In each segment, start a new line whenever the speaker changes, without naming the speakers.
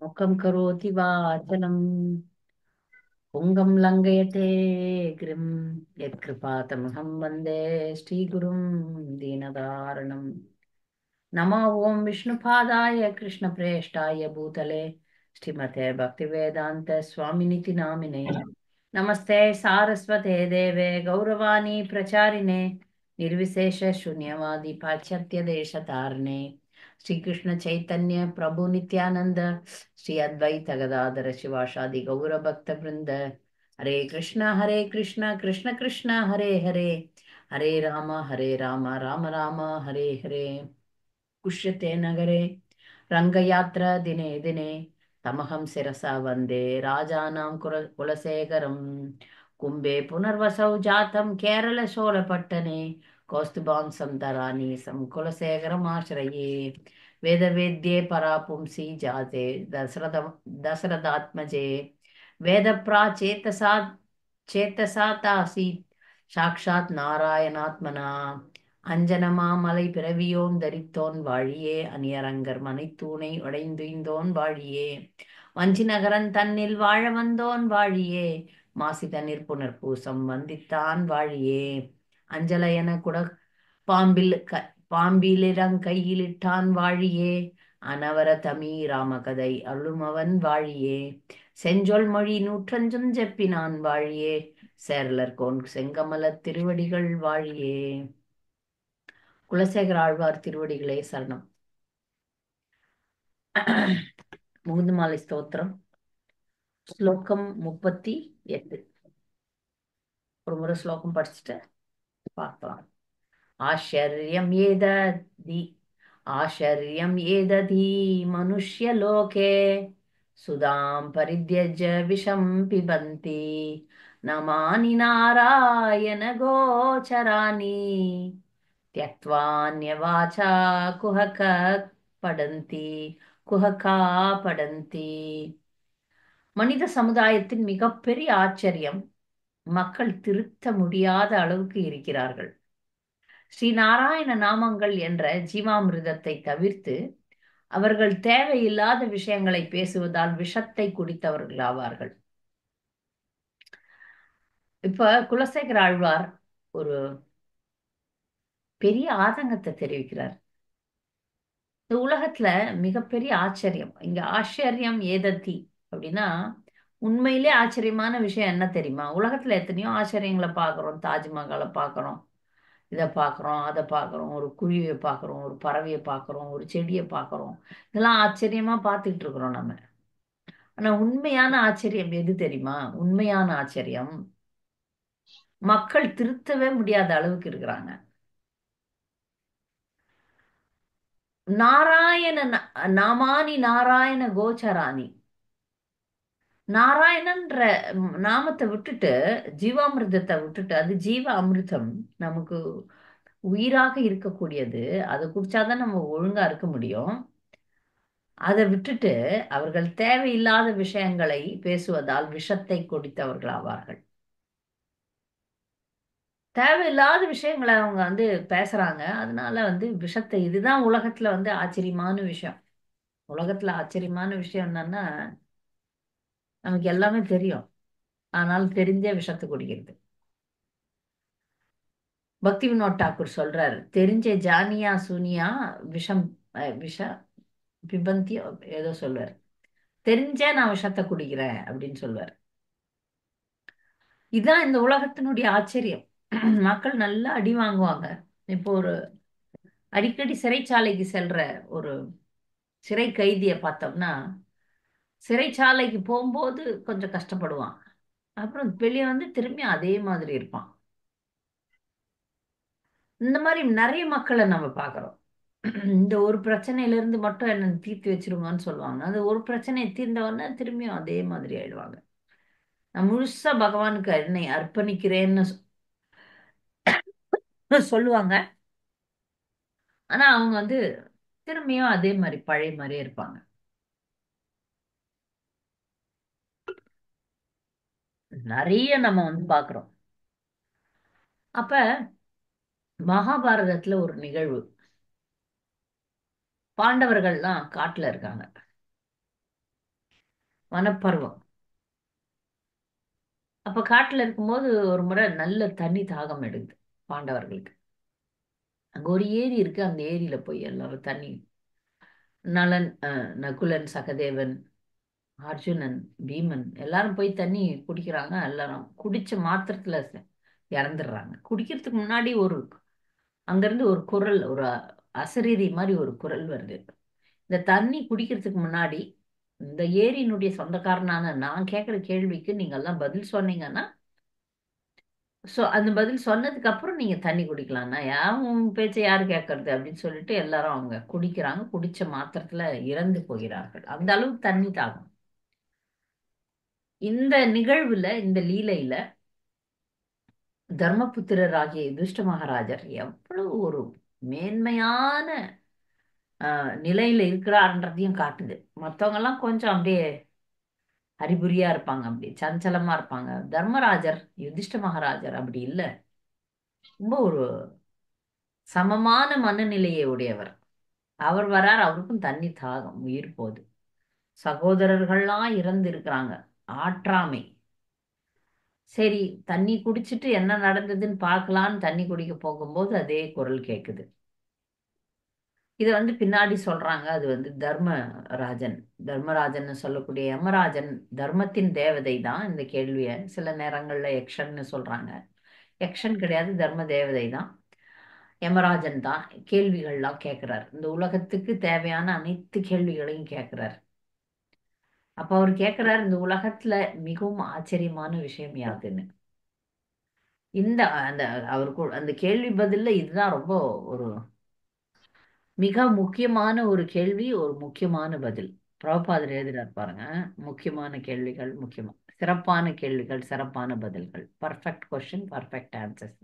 मुखं करोति वाचलम् पुङ्गं लङ्घयते गिरिं यत्कृपातमहं वन्दे श्रीगुरुं दीनदारणम् नमो ॐ विष्णुपादाय कृष्णप्रेष्ठाय भूतले श्रीमते भक्तिवेदान्त स्वामिनिति नामिने नमस्ते सारस्वते देवे गौरवाणी प्रचारिणे निर्विशेष शून्यवादी पाश्चात्य देशतारिणे श्री कृष्ण चैतन्य प्रभु नित्यानंद श्री अद्वैत गदाधर शिवासादि गौर भक्त वृंद हरे कृष्ण कृष्ण कृष्ण हरे हरे राम राम राम हरे हरे कुष्यते नगरे रङ्गयात्रा दिने दिने तमहं शिरसा वन्दे राजानां कुलशेखरम् कुम्भे पुनर्वसौ जातं केरलशोलपट्टने कौस्तुभां सन्दराणि कुलशेखरमाश्रये वेदवेद्ये परापुंसि जाते दशरथात्मजे वेदप्राचेतसा चेतसा तासीत् साक्षात् नारायणात्मना அஞ்சனமாமலை பிறவியோன் தரித்தோன் வாழியே அணியரங்கர் மனைத்தூணை உடைந்துய்ந்தோன் வாழியே வஞ்சி நகரன் தன்னில் வாழ வந்தோன் வாழியே மாசித நிற்புணர் பூசம் வந்தித்தான் வாழியே அஞ்சலையன குட பாம்பில் பாம்பிலிரங்கையிலிட்டான் வாழியே அனவர தமி ராமகதை அருளுமவன் வாழியே செஞ்சொல் மொழி நூற்றஞ்சும் செப்பினான் வாழியே சேரலர்கோன் செங்கமலத் திருவடிகள் வாழியே குலசேகர ஆழ்வார் திருவடிகளே சரணம். முகுந்தமாலை ஸ்தோத்திரம் ஸ்லோகம் 38. ஒரு முறை ஸ்லோகம் படிச்சுட்டு பார்க்கலாம். ஆச்சரியம் ஏததி ஆச்சரியம் ஏததி மனுஷ்யலோகே சுதாம் பரித்யஜ விஷம் பிபந்தி நமானி நாராயண கோச்சராணி त्यक्त्वान्यवाचा कुहक படந்தி குஹகா படந்தி. மனித சமுதாயத்தின் மிகப்பெரிய ஆச்சரியம் மக்கள் திருத்த முடியாத அளவுக்கு இருக்கிறார்கள். ஸ்ரீ நாராயண நாமங்கள் என்ற ஜீவாமிர்தத்தை தவிர்த்து அவர்கள் தேவையில்லாத விஷயங்களை பேசுவதால் விஷத்தை குடித்தவர்கள் ஆவார்கள். இப்ப குலசேகர ஆழ்வார் ஒரு பெரிய ஆதங்கத்தை தெரிவிக்கிறார். இந்த உலகத்துல மிகப்பெரிய ஆச்சரியம், இங்க ஆச்சரியம் ஏதத்தி அப்படின்னா உண்மையிலே ஆச்சரியமான விஷயம் என்ன தெரியுமா? உலகத்துல எத்தனையோ ஆச்சரியங்களை பார்க்கிறோம். தாஜ்மஹாலை பார்க்கிறோம், இதை பார்க்கிறோம், அதை பார்க்கிறோம், ஒரு குருவியை பார்க்கிறோம், ஒரு பறவையை பார்க்கிறோம், ஒரு செடியை பார்க்கிறோம். இதெல்லாம் ஆச்சரியமா பார்த்துட்டு இருக்கிறோம் நம்ம. ஆனா உண்மையான ஆச்சரியம் எது தெரியுமா? உண்மையான ஆச்சரியம் மக்கள் திருத்தவே முடியாத அளவுக்கு இருக்கிறாங்க. நாராயண நாமானி நாராயண கோச்சராணி, நாராயணன்ற நாமத்தை விட்டுட்டு ஜீவாமிர்தத்தை விட்டுட்டு, அது ஜீவ அமிர்தம், நமக்கு உயிராக இருக்கக்கூடியது. அதை குடிச்சாதான் நம்ம ஒழுங்கா இருக்க முடியும். அதை விட்டுட்டு அவர்கள் தேவையில்லாத விஷயங்களை பேசுவதால் விஷத்தை குடித்தவர்கள் ஆவார்கள். தேவையில்லாத விஷயங்களை அவங்க பேசுறாங்க. அதனால விஷத்தை, இதுதான் உலகத்துல ஆச்சரியமான விஷயம். உலகத்துல ஆச்சரியமான விஷயம் என்னன்னா, நமக்கு எல்லாமே தெரியும், ஆனால் தெரிஞ்சே விஷத்தை குடிக்கிறது. பக்தி வினோத் டாக்கூர் சொல்றாரு, தெரிஞ்ச ஜானியா சூனியா விஷம் விஷ பிபந்தி ஏதோ சொல்வார். தெரிஞ்சே நான் விஷத்தை குடிக்கிறேன் அப்படின்னு சொல்வார். இதுதான் இந்த உலகத்தினுடைய ஆச்சரியம். மக்கள் நல்லா அடி வாங்குவாங்க. இப்போ ஒரு அடிக்கடி சிறைச்சாலைக்கு செல்ற ஒரு சிறை கைதியை பார்த்தோம்னா, சிறைச்சாலைக்கு போகும்போது கொஞ்சம் கஷ்டப்படுவான், அப்புறம் வெளியே திரும்பி அதே மாதிரி இருப்பான். இந்த மாதிரி நிறைய மக்களை நம்ம பார்க்குறோம். இந்த ஒரு பிரச்சனையில இருந்து மட்டும் என்ன தீர்த்து வச்சிருவான்னு சொல்லுவாங்க. அது ஒரு பிரச்சனையை தீர்ந்தவொடனே திரும்பியும் அதே மாதிரி ஆயிடுவாங்க. நான் முழுசா பகவானுக்கு என்னை அர்ப்பணிக்கிறேன்னு சொல்லுவாங்க. ஆனா அவங்க திரும்பியும் அதே மாதிரி பழைய மாதிரியே இருப்பாங்க. நிறைய நம்ம பார்க்குறோம். அப்ப மகாபாரதத்துல ஒரு நிகழ்வு. பாண்டவர்கள்லாம் காட்டுல இருக்காங்க. வனப்பருவம். அப்ப காட்டுல இருக்கும்போது ஒரு முறை நல்ல தண்ணி தாகம் எடுக்குது பாண்டவர்களுக்கு. அங்க ஒரு ஏரி இருக்கு. அந்த ஏரியில போய் எல்லாரும் தண்ணி, நலன், நகுலன், சகதேவன், அர்ஜுனன், பீமன் எல்லாரும் போய் தண்ணி குடிக்கிறாங்க. எல்லாரும் குடிச்ச மாத்திரத்துல இறந்துடுறாங்க. குடிக்கிறதுக்கு முன்னாடி அங்கிருந்து ஒரு குரல், ஒரு அசரீரி மாதிரி ஒரு குரல் வருது. இந்த தண்ணி குடிக்கிறதுக்கு முன்னாடி இந்த ஏரியினுடைய சொந்தக்காரனான நான் கேட்குற கேள்விக்கு நீங்க எல்லாம் பதில் சொன்னீங்கன்னா, அந்த பதில் சொன்னதுக்கு அப்புறம் நீங்க தண்ணி குடிக்கலாம்னா, உன் பேச்சை யாரு கேட்கறது அப்படின்னு சொல்லிட்டு எல்லாரும் அவங்க குடிக்கிறாங்க. குடிச்ச மாத்திரத்துல இறந்து போகிறார்கள். அந்த அளவுக்கு தண்ணி தாகம். இந்த நிகழ்வுல, இந்த லீலையில தர்மபுத்திரராகிய யுதிஷ்ட மகாராஜர் எவ்வளவு ஒரு மேன்மையான நிலையில இருக்கிறார்ன்றதையும் காட்டுது. மத்தவங்க எல்லாம் கொஞ்சம் அப்படியே அறிகுறியா இருப்பாங்க, அப்படி சஞ்சலமா இருப்பாங்க. தர்மராஜர், யுதிஷ்ட மகாராஜர் அப்படி இல்ல. ரொம்ப ஒரு சமமான மனநிலையை உடையவர். அவர் வரார், அவருக்கும் தண்ணி தாகம், உயிர் போகுது. சகோதரர்கள்லாம் இறந்து இருக்கிறாங்க. ஆற்றாமை. சரி, தண்ணி குடிச்சிட்டு என்ன நடந்ததுன்னு பார்க்கலான்னு தண்ணி குடிக்க போகும்போது அதே குரல் கேட்குது. இதை பின்னாடி சொல்றாங்க. அது தர்மராஜன். தர்மராஜன் சொல்லக்கூடிய யமராஜன் தர்மத்தின் தேவதை தான். இந்த கேள்வியை சில நேரங்கள்ல யக்ஷன்னு சொல்றாங்க. யக்ஷன் கிடையாது, தர்ம தேவதை தான். யமராஜன் தான் கேள்விகள்லாம் கேட்கிறார். இந்த உலகத்துக்கு தேவையான அனைத்து கேள்விகளையும் கேட்கிறார். அப்ப அவர் கேட்கிறார், இந்த உலகத்துல மிகவும் ஆச்சரியமான விஷயம் யாதுன்னு. இந்த அந்த அவருக்கு அந்த கேள்வி பதில்ல இதுதான் ரொம்ப ஒரு மிக முக்கியமான ஒரு கேள்வி, ஒரு முக்கியமான பதில். பிரபுபாதர் எழுதுறார் பாருங்க. முக்கியமான கேள்விகள், சிறப்பான கேள்விகள், சிறப்பான பதில்கள். Perfect question, perfect answers.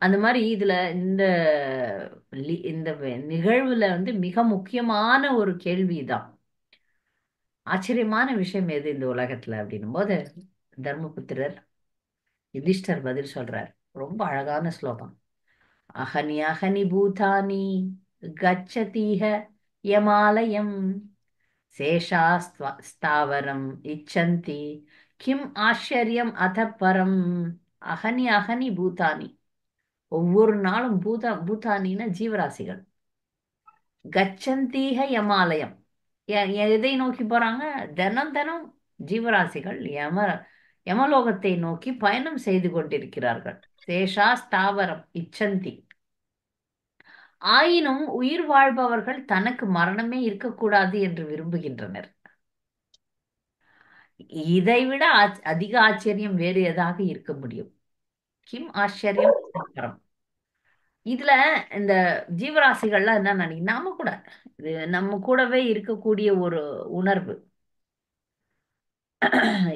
அந்த மாதிரி இதுல இந்த நிகழ்வுல மிக முக்கியமான ஒரு கேள்விதான். ஆச்சரியமான விஷயம் எது இந்த உலகத்துல அப்படின்னும் போது தர்மபுத்திரர் யுதிஷ்டர் பதில் சொல்றார். ரொம்ப அழகான ஸ்லோகம். அஹனி அஹனி பூதானி கச்சதீஹ யமாலயம் ஸ்தாவரம் இச்சந்தி கிம் ஆச்சரியம் அத பரம். அஹனி அஹனி பூதானி. ஒவ்வொரு நாளும் பூதானின ஜீவராசிகள். கச்சந்தீக யமாலயம். எதை நோக்கி போறாங்க? தினம் தினம் ஜீவராசிகள் யமலோகத்தை நோக்கி பயணம் செய்து கொண்டிருக்கிறார்கள். சேஷா ஸ்தாவரம் இச்சந்தி. ஆயினும் உயிர் வாழ்பவர்கள் தனக்கு மரணமே இருக்கக்கூடாது என்று விரும்புகின்றனர். இதைவிட அதிக ஆச்சரியம் வேறு எதாக இருக்க முடியும்? கிம் ஆச்சரியம் பரம். இதுல இந்த ஜீவராசிகள்லாம் என்ன நினைக்கும்? நாம கூட இது நம்ம கூடவே இருக்கக்கூடிய ஒரு உணர்வு.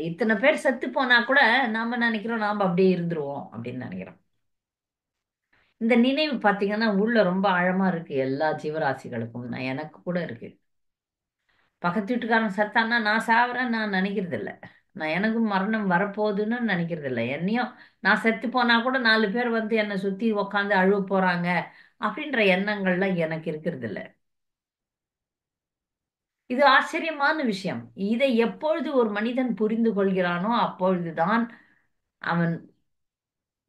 இத்தனை பேர் செத்து போனா கூட நாம நினைக்கிறோம் நாம அப்படியே இருந்துருவோம் அப்படின்னு நினைக்கிறோம். இந்த நினைவு பாத்தீங்கன்னா உள்ள ரொம்ப ஆழமா இருக்கு எல்லா ஜீவராசிகளுக்கும். எனக்கு கூட இருக்கு. பக்கத்து வீட்டுக்காரன் செத்தான்னா நான் சாவறேன் நான் நினைக்கிறது இல்ல. நான் எனக்கும் மரணம் வரப்போகுதுன்னு நினைக்கிறது இல்லை. என்னையும் நான் செத்து போனா கூட 4 பேர் என்னை சுத்தி உக்காந்து அழுவ போறாங்க அப்படின்ற எண்ணங்கள்லாம் எனக்கு இருக்கிறது இல்ல. இது ஆச்சரியமான விஷயம். இதை எப்பொழுது ஒரு மனிதன் புரிந்து கொள்கிறானோ அப்பொழுதுதான் அவன்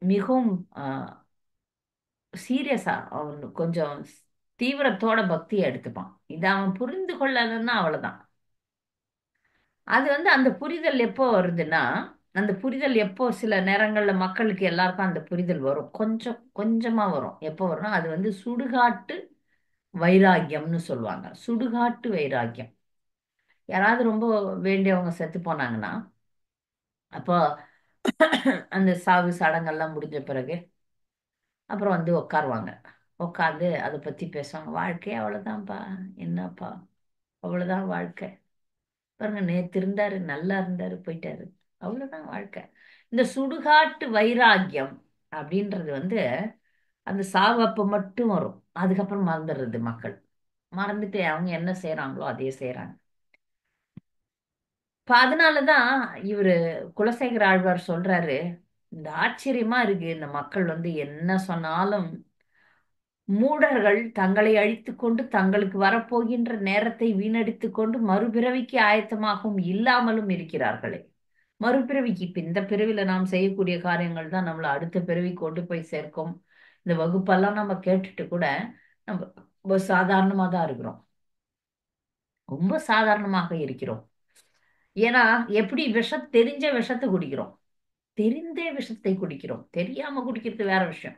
மிகவும் சீரியஸா, அவன் கொஞ்சம் தீவிரத்தோட பக்தியை எடுத்துப்பான். இதை அவன் புரிந்து கொள்ளலன்னா அவ்வளவுதான். அது அந்த புரிதல் எப்போ வருதுன்னா, அந்த புரிதல் எப்போ சில நேரங்கள்ல மக்களுக்கு எல்லாருக்கும் அந்த புரிதல் வரும். கொஞ்சம் கொஞ்சமா வரும். எப்போ வரும்னா அது சுடுகாட்டு வைராக்கியம்னு சொல்லுவாங்க. சுடுகாட்டு வைராக்கியம். யாராவது ரொம்ப வேண்டியவங்க செத்து போனாங்கன்னா, அப்போ அந்த சாவு சடங்கெல்லாம் முடிஞ்ச பிறகு அப்புறம் உட்காருவாங்க. உட்காந்து அதை பத்தி பேசுவாங்க. வாழ்க்கையே அவ்வளவுதான்ப்பா, என்னப்பா, அவ்வளவுதான் வாழ்க்கை. பாருங்க, நேத்து இருந்தாரு, நல்லா இருந்தாரு, போயிட்டாரு, அவ்வளவுதான் வாழ்க்கை. இந்த சுடுகாட்டு வைராக்கியம் அப்படின்றது அந்த சாவு அப்ப மட்டும் வரும். அதுக்கப்புறம் மறந்துடுறது மக்கள். மறந்துட்டு அவங்க என்ன செய்யறாங்களோ அதையே செய்யறாங்க. இப்ப அதனாலதான் இவரு குலசேகர ஆழ்வார் சொல்றாரு, இந்த ஆச்சரியமா இருக்கு, இந்த மக்கள் என்ன சொன்னாலும் மூடர்கள் தங்களை அழித்துக் கொண்டு தங்களுக்கு வரப்போகின்ற நேரத்தை வீணடித்துக் கொண்டு மறுபிறவிக்கு ஆயத்தமாகவும் இல்லாமலும் இருக்கிறார்களே. மறுபிறவிக்கு இப்ப இந்த பிறவில நாம் செய்யக்கூடிய காரியங்கள் தான் நம்மளை அடுத்த பிறவி கொண்டு போய் சேர்க்கும். இந்த வகுப்பெல்லாம் நம்ம கேட்டுட்டு கூட நம்ம ரொம்ப சாதாரணமா தான் இருக்கிறோம். ரொம்ப சாதாரணமாக இருக்கிறோம். ஏன்னா எப்படி தெரிஞ்ச விஷத்தை குடிக்கிறோம். தெரிந்தே விஷத்தை குடிக்கிறோம். தெரியாம குடிக்கிறது வேற விஷயம்.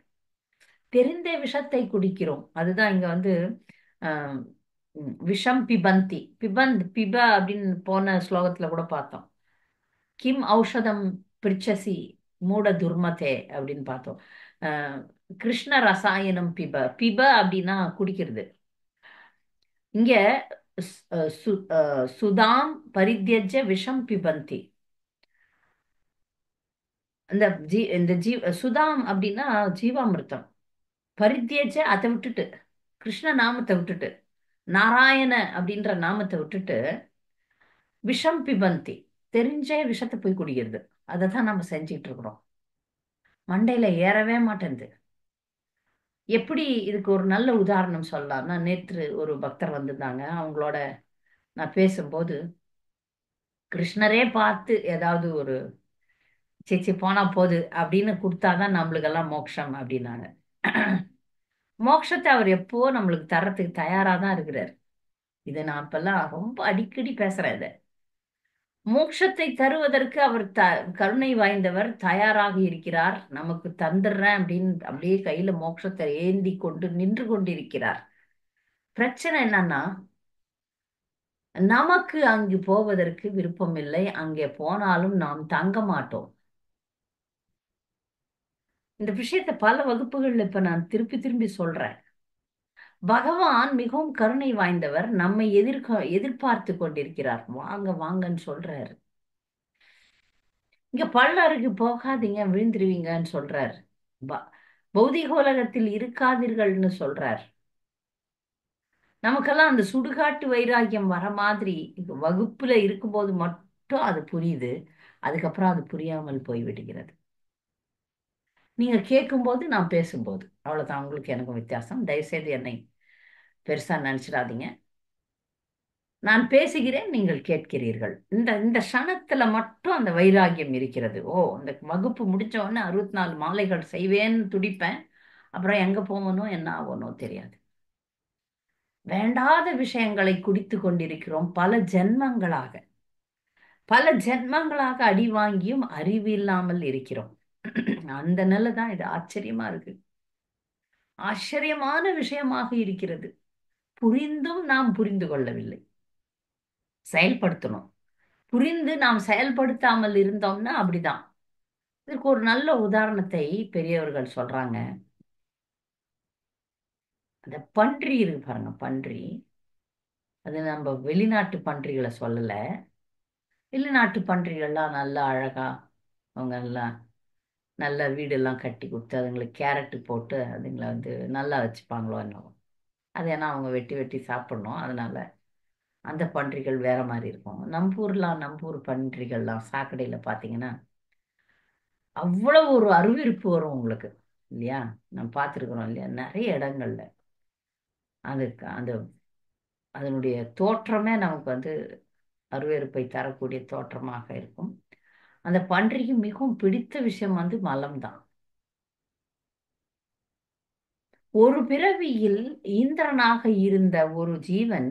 தெரிந்தே விஷத்தை குடிக்கிறோம். அதுதான் இங்க வந்து ஆஹ், விஷம் பிபந்தி பிப அப்படின்னு போன ஸ்லோகத்துல கூட பார்த்தோம். கிம் ஔஷதம் பிரிச்சசி மூட துர்மதே அப்படின்னு பார்த்தோம். ஆஹ், கிருஷ்ண ரசாயனம் பிப அப்படின்னா குடிக்கிறது. இங்க சுதாம் பரித்யஜ விஷம் பிபந்தி. இந்த சுதாம் அப்படின்னா ஜீவாமிர்தம். பரித்யஜ அதை விட்டுட்டு, கிருஷ்ண நாமத்தை விட்டுட்டு, நாராயண அப்படின்ற நாமத்தை விட்டுட்டு விஷம் பிபந்தி, தெரிஞ்சே விஷத்தை போய் குடிக்கிறது. அதை தான் நம்ம செஞ்சுட்டு இருக்கிறோம். மண்டையில ஏறவே மாட்டேங்குது. எப்படி இதுக்கு ஒரு நல்ல உதாரணம் சொல்லலாம்னா, நேற்று ஒரு பக்தர் வந்திருந்தாங்க. அவங்களோட நான் பேசும்போது கிருஷ்ணரே பார்த்து ஏதாவது ஒரு சேச்சி போனா போது அப்படின்னு கொடுத்தாதான் நம்மளுக்கெல்லாம் மோட்சம் அப்படின்னாங்க. மோட்சத்தை அவர் எப்போ நம்மளுக்கு தர்றதுக்கு தயாரா தான் இருக்கிறார். இதை நான் இப்பெல்லாம் ரொம்ப அடிக்கடி பேசுறேன் இதை. மோட்சத்தை தருவதற்கு அவர் கருணை வாய்ந்தவர், தயாராக இருக்கிறார். நமக்கு தந்துடுறேன் அப்படின்னு அப்படியே கையில மோட்சத்தை ஏந்தி கொண்டு நின்று கொண்டிருக்கிறார். பிரச்சனை என்னன்னா, நமக்கு அங்கு போவதற்கு விருப்பம் இல்லை. அங்கே போனாலும் நாம் தங்க மாட்டோம். இந்த விஷயத்தை பல வகுப்புகள்ல இப்ப நான் திருப்பி திரும்பி சொல்றேன். பகவான் மிகவும் கருணை வாய்ந்தவர். நம்மை எதிர்பார்த்து கொண்டிருக்கிறார். வாங்க வாங்கன்னு சொல்றாரு. இங்க பள்ளருக்கு போகாதீங்க விழுந்துருவீங்கன்னு சொல்றார். ப- பௌதிக உலகத்தில் இருக்காதீர்கள்னு சொல்றார். நமக்கெல்லாம் அந்த சுடுகாட்டு வைராக்கியம் வர மாதிரி வகுப்புல இருக்கும்போது மட்டும் அது புரியுது. அதுக்கப்புறம் அது புரியாமல் போய் விடுகிறது. நீங்க கேட்கும்போது நான் பேசும்போது அவ்வளவுதான். உங்களுக்கு எனக்கும் வித்தியாசம். தயவுசெய்து என்னை பெருசா நினைச்சிடாதீங்க. நான் பேசுகிறேன், நீங்கள் கேட்கிறீர்கள். இந்த இந்த க்ஷணத்துல மட்டும் அந்த வைராகியம் இருக்கிறது. ஓ, இந்த வகுப்பு முடிச்ச உடனே 64 மாலைகள் செய்வேன்னு துடிப்பேன். அப்புறம் எங்க போகணும் என்ன ஆகணும் தெரியாது. வேண்டாத விஷயங்களை குடித்து கொண்டிருக்கிறோம் பல ஜென்மங்களாக அடி வாங்கியும் அறிவு இல்லாமல் இருக்கிறோம். அந்த நிலை தான். இது ஆச்சரியமா இருக்கு. ஆச்சரியமான விஷயமாக இருக்கிறது. புரிந்தும் நாம் புரிந்து கொள்ளவில்லை. செயல்படுத்தணும். புரிந்து நாம் செயல்படுத்தாமல் இருந்தோம்னா அப்படிதான். இதுக்கு ஒரு நல்ல உதாரணத்தை பெரியவர்கள் சொல்றாங்க. அந்த பன்றி இருக்கு பாருங்க, பன்றி. அது நம்ம வெளிநாட்டு பன்றிகளை சொல்லல. வெளிநாட்டு பன்றிகள்லாம் நல்லா அழகா அவங்க எல்லாம் நல்ல வீடெல்லாம் கட்டி கொடுத்து அதுங்களுக்கு கேரட்டு போட்டு அதுங்களை வந்து நல்லா வச்சுப்பாங்களோ என்னவோ. அது ஏன்னா அவங்க வெட்டி வெட்டி சாப்பிடணும், அதனால அந்த பன்றிகள் வேற மாதிரி இருக்கும். நம்ம ஊர் பன்றிகள்லாம் சாக்கடையில பார்த்தீங்கன்னா அவ்வளவு ஒரு அருவருப்பு வரும் உங்களுக்கு, இல்லையா? நம்ம பார்த்துருக்குறோம் இல்லையா, நிறைய இடங்கள்ல. அதுக்கு அந்த அதனுடைய தோற்றமே நமக்கு வந்து அருவருப்பை தரக்கூடிய தோற்றமாக இருக்கும். அந்த பன்றிக்கு மிகவும் பிடித்த விஷயம் வந்து மலம்தான். ஒரு பிறவியில் இந்திரனாக இருந்த ஒரு ஜீவன்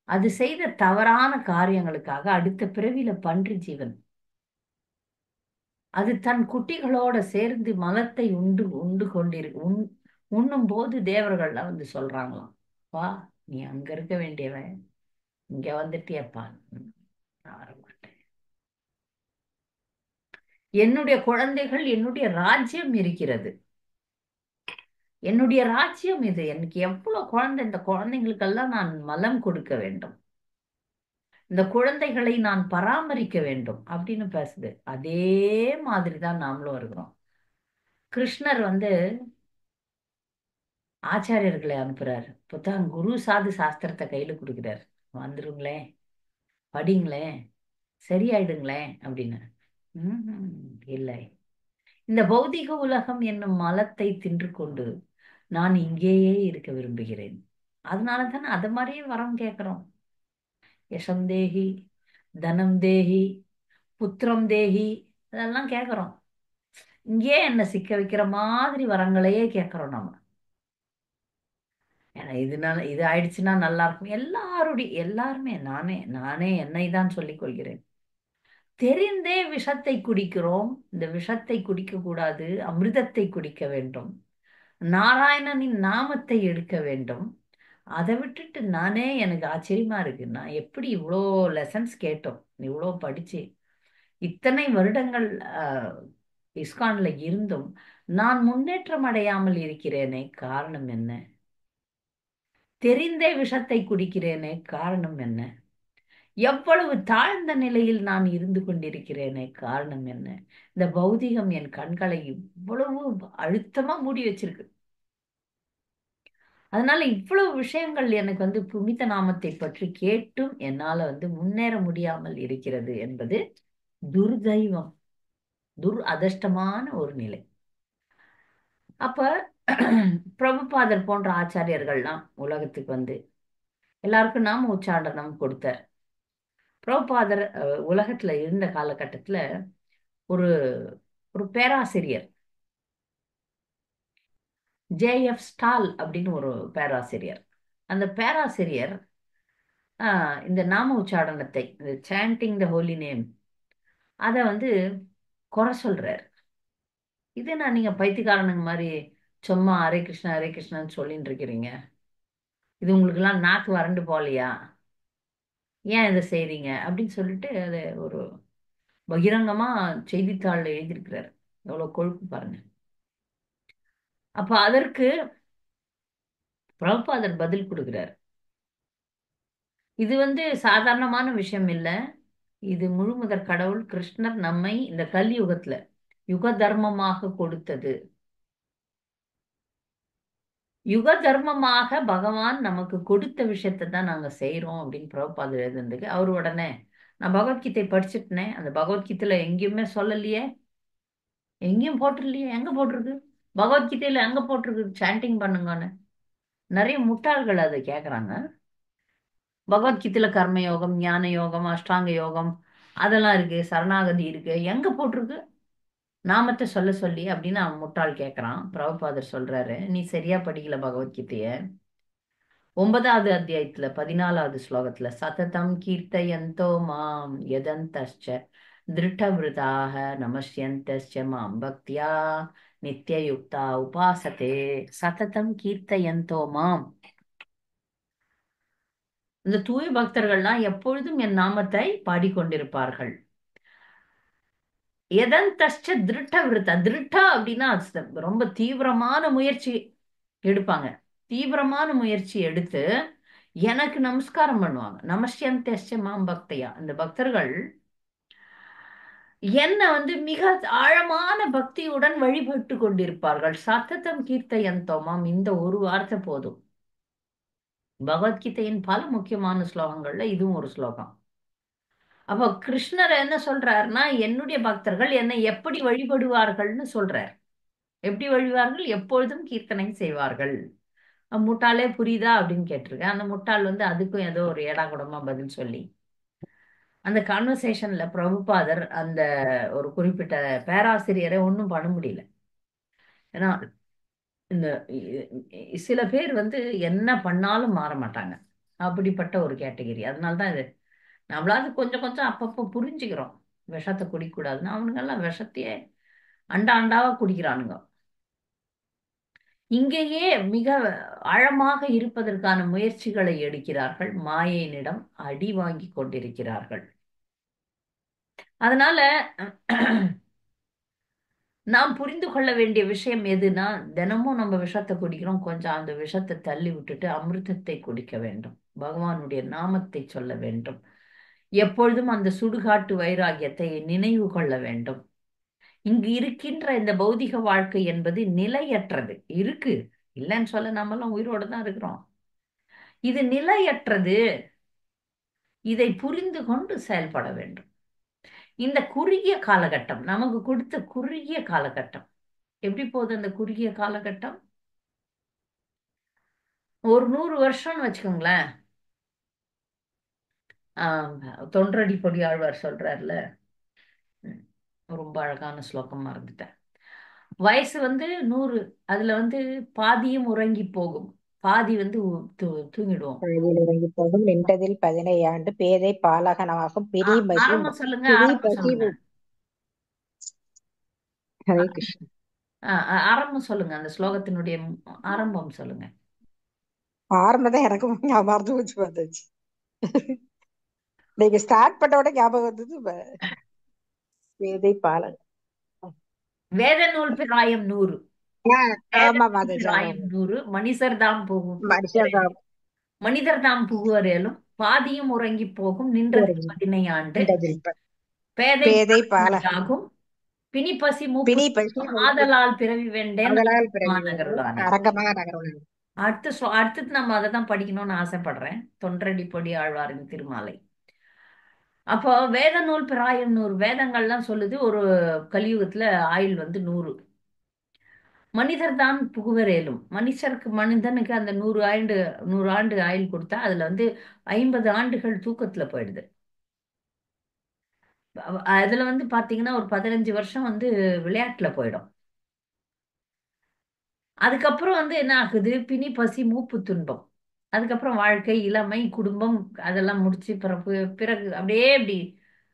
அது செய்த தவறான காரியங்களுக்காக அடுத்த பிறவியில பன்றி ஜீவன் அது தன் குட்டிகளோட சேர்ந்து மலத்தை உண்டு உண்டு உண்ணும் போது தேவர்கள்லாம் வந்து சொல்றாங்களாம், வா, நீ அங்க இருக்க வேண்டியவன், இங்க வந்துட்டியப்பா. நான் வரமாட்டேன். என்னுடைய குழந்தைகள், என்னுடைய ராஜ்யம் இருக்கிறது. என்னுடைய ராஜ்யம் இது. எனக்கு எவ்வளவு குழந்தை, இந்த குழந்தைங்களுக்கெல்லாம் நான் மலம் கொடுக்க வேண்டும். இந்த குழந்தைகளை நான் பராமரிக்க வேண்டும் அப்படின்னு பேசுது. அதே மாதிரி தான் நாமளும் இருக்கிறோம். கிருஷ்ணர் வந்து ஆச்சாரியர்களை அனுப்புறாரு. புத்தகம் குரு சாது சாஸ்திரத்தை கையில கொடுக்குறாரு. வந்துருங்களேன், படிங்களேன், சரியாயிடுங்களேன் அப்படின்னு. இல்லை, இந்த பௌதிக உலகம் என்னும் மலத்தை தின்று கொண்டு நான் இங்கேயே இருக்க விரும்புகிறேன். அதனால தானே அது மாதிரியே வரம் கேட்கிறோம். யசம் தேஹி, தனம் தேஹி, புத்திரம் தேஹி, அதெல்லாம் கேட்கிறோம். இங்கேயே என்ன சிக்க வைக்கிற மாதிரி வரங்களையே கேட்கிறோம் நம்ம. ஏன்னா இதனால இது ஆயிடுச்சுன்னா நல்லா இருக்கும். எல்லாருமே நானே நானே என்னை தான் சொல்லிக் கொள்கிறேன். தெரிந்தே விஷத்தை குடிக்கிறோம். இந்த விஷத்தை குடிக்க கூடாது, அமிர்தத்தை குடிக்க வேண்டும். நாராயணனின் நாமத்தை எடுக்க வேண்டும். அதை விட்டுட்டு நானே எனக்கு ஆச்சரியமா இருக்கு. நான் எப்படி இவ்வளோ லெசன்ஸ் கேட்டோம், இவ்வளோ படிச்சு இத்தனை வருடங்கள் அஹ், இஸ்கான்ல இருந்தும் நான் முன்னேற்றம் அடையாமல் இருக்கிறேனே, காரணம் என்ன? தெரிந்தே விஷத்தை குடிக்கிறேனே, காரணம் என்ன? எவ்வளவு தாழ்ந்த நிலையில் நான் இருந்து கொண்டிருக்கிறேனே, காரணம் என்ன? இந்த பௌதிகம் என் கண்களை இவ்வளவு அழுத்தமா மூடி வச்சிருக்கு. அதனால இவ்வளவு விஷயங்கள் எனக்கு புனித நாமத்தை பற்றி கேட்டும் என்னால முன்னேற முடியாமல் இருக்கிறது என்பது துர்தெய்வம், அதிர்ஷ்டமான ஒரு நிலை. அப்ப பிரபுபாதர் போன்ற ஆச்சாரியர்கள்லாம் உலகத்துக்கு எல்லாருக்கும் நாம உச்சாடனம் கொடுத்தார். பிரபுபாதர் உலகத்துல இருந்த காலகட்டத்துல ஒரு ஒரு பேராசிரியர், ஜே.எஃப். ஸ்டால் அப்படின்னு ஒரு பேராசிரியர். அந்த பேராசிரியர் இந்த நாம உச்சாடனத்தை, சாண்டிங் த ஹோலி நேம், அதை குறை சொல்றார். இது நான் நீங்க பைத்தியக்காரனுங்க மாதிரி சும்மா ஹரே கிருஷ்ணா ஹரே கிருஷ்ணான்னு சொல்லிட்டு இருக்கிறீங்க, இது உங்களுக்கெல்லாம் நாக்கு வறண்டு போகலையா, ஏன் இதை செய்றீங்க அப்படின்னு சொல்லிட்டு அதை ஒரு பகிரங்கமா செய்தித்தாள்ல எழுதியிருக்கிறார். எவ்வளவு கொழுப்பு பாருங்க. அப்ப அதற்கு பிரபுபாதர் பதில் கொடுக்கிறார். இது சாதாரணமான விஷயம் இல்ல. இது முழுமுதற் கடவுள் கிருஷ்ணர் நம்மை இந்த கலியுகத்துல யுக தர்மமாக கொடுத்தது. யுக தர்மமாக பகவான் நமக்கு கொடுத்த விஷயத்தை தான் நாங்க செய்றோம் அப்படின்னு பிரபுபாதர் எழுதுனதுக்கு அவர் உடனே, நான் பகவத்கீதை படிச்சுட்டேனே, அந்த பகவத்கீதையில எங்கேயுமே சொல்லலையே, எங்கேயும் போட்டிருலையே, எங்க போட்டிருக்கு பகவத்கீதையில, எங்க போட்டிருக்கு சாண்டிங் பண்ணுங்கன்னு. நிறைய முட்டாள்கள் அதை கேக்குறாங்க. பகவத்கீதையில கர்ம யோகம், ஞான யோகம், அஷ்டாங்க யோகம் அதெல்லாம் இருக்கு, சரணாகதி இருக்கு, எங்க போட்டிருக்கு நாமத்தை சொல்ல சொல்லி அப்படின்னு அவன் முட்டாள் கேட்கறான். பிரபுபாதர் சொல்றாரு, நீ சரியா படிக்கல பகவத்கீதைய. 9வது அத்தியாயத்துல 14வது ஸ்லோகத்துல சததம் கீர்த்தயந்தோ மாம் யதந்தஸ்ச திருட்டவிரதாக நமஸ்யந்தஸ்ச மாம் பக்தியா நித்யயுக்தா உபாசதே. சததம் கீர்த்தயந்தோ மாம், இந்த தூய பக்தர்கள்லாம் எப்பொழுதும் என் நாமத்தை பாடிக்கொண்டிருப்பார்கள். எதந்தஷ்ட திருட்ட விருத்த, திருட்டா அப்படின்னா ரொம்ப தீவிரமான முயற்சி எடுப்பாங்க. தீவிரமான முயற்சி எடுத்து எனக்கு நமஸ்காரம் பண்ணுவாங்க. நமஸ்யந்தஸ்ய மாம் பக்தையா, இந்த பக்தர்கள் என்ன மிக ஆழமான பக்தியுடன் வழிபட்டு கொண்டிருப்பார்கள். சத்ததம் கீர்த்தயந்தோமாம், இந்த ஒரு வார்த்தை போதும். பகவத்கீதையின் பல முக்கியமான ஸ்லோகங்கள்ல இதுவும் ஒரு ஸ்லோகம். அப்போ கிருஷ்ணர் என்ன சொல்றாருன்னா, என்னுடைய பக்தர்கள் என்னை எப்படி வழிபடுவார்கள்னு சொல்றார். எப்படி வழிவார்கள்? எப்பொழுதும் கீர்த்தனை செய்வார்கள். முட்டாளே புரியுதா அப்படின்னு கேட்டிருக்கேன். அந்த முட்டாள் அதுக்கும் ஏதோ ஒரு ஏடா கூடமா பதில் சொல்லி அந்த கான்வர்சேஷன்ல பிரபுபாதர் அந்த ஒரு குறிப்பிட்ட பேராசிரியரை ஒன்றும் பண்ண முடியல. ஏன்னா இந்த சில பேர் என்ன பண்ணாலும் மாற மாட்டாங்க, அப்படிப்பட்ட ஒரு கேட்டகரி. அதனால தான் இது நம்மளாவது கொஞ்சம் கொஞ்சம் அப்பப்போ புரிஞ்சுக்கிறோம், விஷத்தை குடிக்கக்கூடாதுன்னு. அவனுங்கெல்லாம் விஷத்தையே அண்டா அண்டாவா குடிக்கிறானுங்க. இங்கேயே மிக ஆழமாக இருப்பதற்கான முயற்சிகளை எடுக்கிறார்கள், மாயையினிடம் அடி வாங்கி கொண்டிருக்கிறார்கள். அதனால நாம் புரிந்து கொள்ள வேண்டிய விஷயம் எதுனா, தினமும் நம்ம விஷத்தை குடிக்கிறோம், கொஞ்சம் அந்த விஷத்தை தள்ளி விட்டுட்டு அமிர்தத்தை குடிக்க வேண்டும், பகவானுடைய நாமத்தை சொல்ல வேண்டும், எப்பொழுதும் அந்த சுடுகாட்டு வைராகியத்தை நினைவு கொள்ள வேண்டும். இங்கு இருக்கின்ற இந்த பௌதிக வாழ்க்கை என்பது நிலையற்றது. இருக்கு, இல்லைன்னு சொல்ல, நம்மெல்லாம் உயிரோடு தான் இருக்கிறோம். இது நிலையற்றது. இதை புரிந்து கொண்டு செயல்பட வேண்டும். இந்த குறுகிய காலகட்டம், நமக்கு கொடுத்த குறுகிய காலகட்டம் எப்படி போகுது? அந்த குறுகிய காலகட்டம் ஒரு 100 வருஷம்னு வச்சுக்கோங்களேன். தொன்றடி பொடி ஆழ்வார் சொல்றாருல. ம். ரொம்ப அழகான ஸ்லோகம், மறந்துட்டேன். வயசு வந்து 100. அதுல வந்து பாதியும் உறங்கி போகும். பாதி வந்து தூங்கிடுவோம்.
பழுதில் உறங்கி போகும் நின்றதில் 15 பேதை பாலகனாகும் பிரி பசி
ஆரம்பம் சொல்லுங்க,
பிரி
ஆரம்பம்
பசி
சொல்லுங்க.
ஹரே கிருஷ்ணா.
ஆரம்பம் சொல்லுங்க, அந்த ஸ்லோகத்தினுடைய ஆரம்பம் சொல்லுங்க.
ஆரம்பம் தான் எனக்கும் மறந்து போச்சு பார்த்தாச்சு. நீங்க ஸ்டார்ட் பண்ண உடனே ஞாபகம் வந்தது பேதை பாலகன்.
வேத நூல் பிராயம் 100. வேத
ஆமா
நூல்
மாதாஜி, ஆமா
பிராயம்
ஆமா.
100. மனிதர் தாம்
மனுஷன் தான்
மனிதர் தாம் புகுவரேலும் பாதியும் உறங்கி போகும் நின்றதில்
உறங்கி
15
நின்றதில்
பேதை
பேதை பாலகன்
பாலகனாகும் பிணிப்பசி மூப்பு
பிணி பசி மூப்பு
ஆதலால் பிறவி வேண்டேன்
அவளால் பிறவி வேண்டும்
மாநகருளானே.
அரங்கமாக நகரம்.
அடுத்தது நம்ம அதை தான் படிக்கணும்னு ஆசைப்படுறேன். தொன்றடி பொடி ஆழ்வாரின் திருமாலை. அப்போ வேத நூல் பிராயம் 100. வேதங்கள்லாம் சொல்லுது ஒரு கலியுகத்துல ஆயுள் வந்து 100. மனிதர் தான் புகுவரேலும் மனிதனுக்கு அந்த 100 ஆண்டு ஆயுள் கொடுத்தா அதுல வந்து 50 ஆண்டுகள் தூக்கத்துல போயிடுது. அதுல வந்து பாத்தீங்கன்னா ஒரு 15 வருஷம் வந்து விளையாட்டுல போயிடும். அதுக்கப்புறம் வந்து என்ன ஆகுது? பிணி பசி மூப்பு துன்பம். அதுக்கப்புறம் வாழ்க்கை, இளமை, குடும்பம் அதெல்லாம் முடிச்சு பிறகு பிறகு அப்படியே இப்படி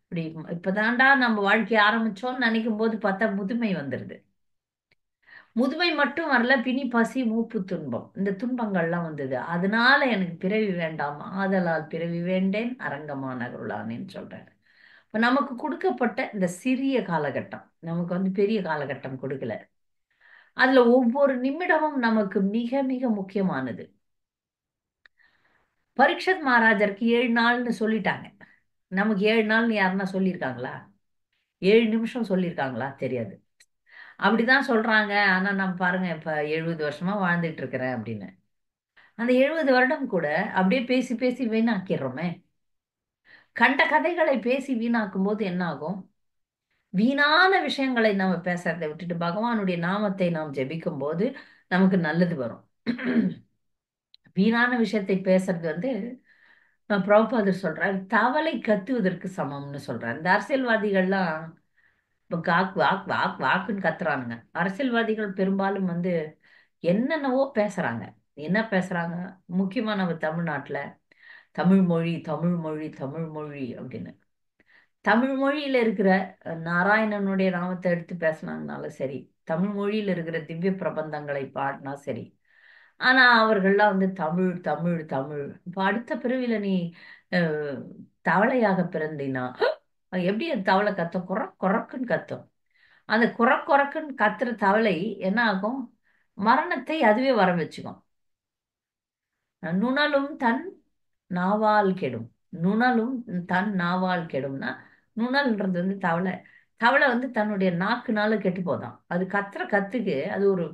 இப்படி இப்பதான்டா நம்ம வாழ்க்கைய ஆரம்பிச்சோம்னு நினைக்கும் போது பார்த்தா முதுமை வந்துடுது. முதுமை மட்டும் வரல, பிணி பசி மூப்பு துன்பம், இந்த துன்பங்கள்லாம் வந்தது. அதனால எனக்கு பிறவி வேண்டாம், ஆதலால் பிறவி வேண்டேன் அரங்கமா நகருளானேன்னு சொல்றாரு. இப்ப நமக்கு கொடுக்கப்பட்ட இந்த சிறிய காலகட்டம், நமக்கு வந்து பெரிய காலகட்டம் கொடுக்கல. அதுல ஒவ்வொரு நிமிடமும் நமக்கு மிக மிக முக்கியமானது. பரீட்சத் மகாராஜருக்கு 7 நாள்னு சொல்லிட்டாங்க. நமக்கு 7 நாள்னு யாருன்னா சொல்லியிருக்காங்களா? 7 நிமிஷம் சொல்லியிருக்காங்களா? தெரியாது. அப்படிதான் சொல்றாங்க. ஆனா நம்ம பாருங்க, இப்ப 70 வருஷமா வாழ்ந்துட்டு இருக்கிறேன் அப்படின்னு. அந்த 70 வருடம் கூட அப்படியே பேசி பேசி வீணாக்கிடுறோமே. கண்ட கதைகளை பேசி வீணாக்கும் போது என்ன ஆகும்? வீணான விஷயங்களை நம்ம பேசுறதை விட்டுட்டு பகவானுடைய நாமத்தை நாம் ஜெபிக்கும் போது நமக்கு நல்லது வரும். வீணான விஷயத்தை பேசுறது வந்து பிரபுபாதர் சொல்றார், தவளை கத்துவதற்கு சமம்னு சொல்றார். இந்த அரசியல்வாதிகள்லாம் இப்ப காக் வாக் வாக் வாக்குன்னு கத்துறானுங்க. அரசியல்வாதிகள் பெரும்பாலும் வந்து என்னென்னவோ பேசுறாங்க. என்ன பேசுறாங்க? முக்கியமா நம்ம தமிழ்நாட்டுல தமிழ் மொழி, தமிழ் மொழி, தமிழ் மொழி அப்படின்னு. தமிழ் மொழியில இருக்கிற நாராயணனுடைய நாமத்தை எடுத்து பேசினாங்கனாலும் சரி, தமிழ் மொழியில இருக்கிற திவ்ய பிரபந்தங்களை பாடினா சரி. ஆனா அவர்கள்லாம் வந்து தமிழ் தமிழ் தமிழ். இப்ப அடுத்த பிறவில நீ அஹ், தவளையாக பிறந்தினா எப்படி அந்த தவளை கத்தும்? குறக் குறக்குன்னு கத்தும். அந்த குறக் குறக்குன்னு கத்துற தவளை என்ன ஆகும்? மரணத்தை அதுவே வர வச்சுக்கும். நுணலும் தன் நாவால் கெடும். நுணலும் தன் நாவால் கெடும்னா, நுணல்ன்றது வந்து தவளை. தவளை வந்து தன்னுடைய நாக்குனால கெட்டு போதாம். அது கத்துற கத்துக்கு அது ஒரு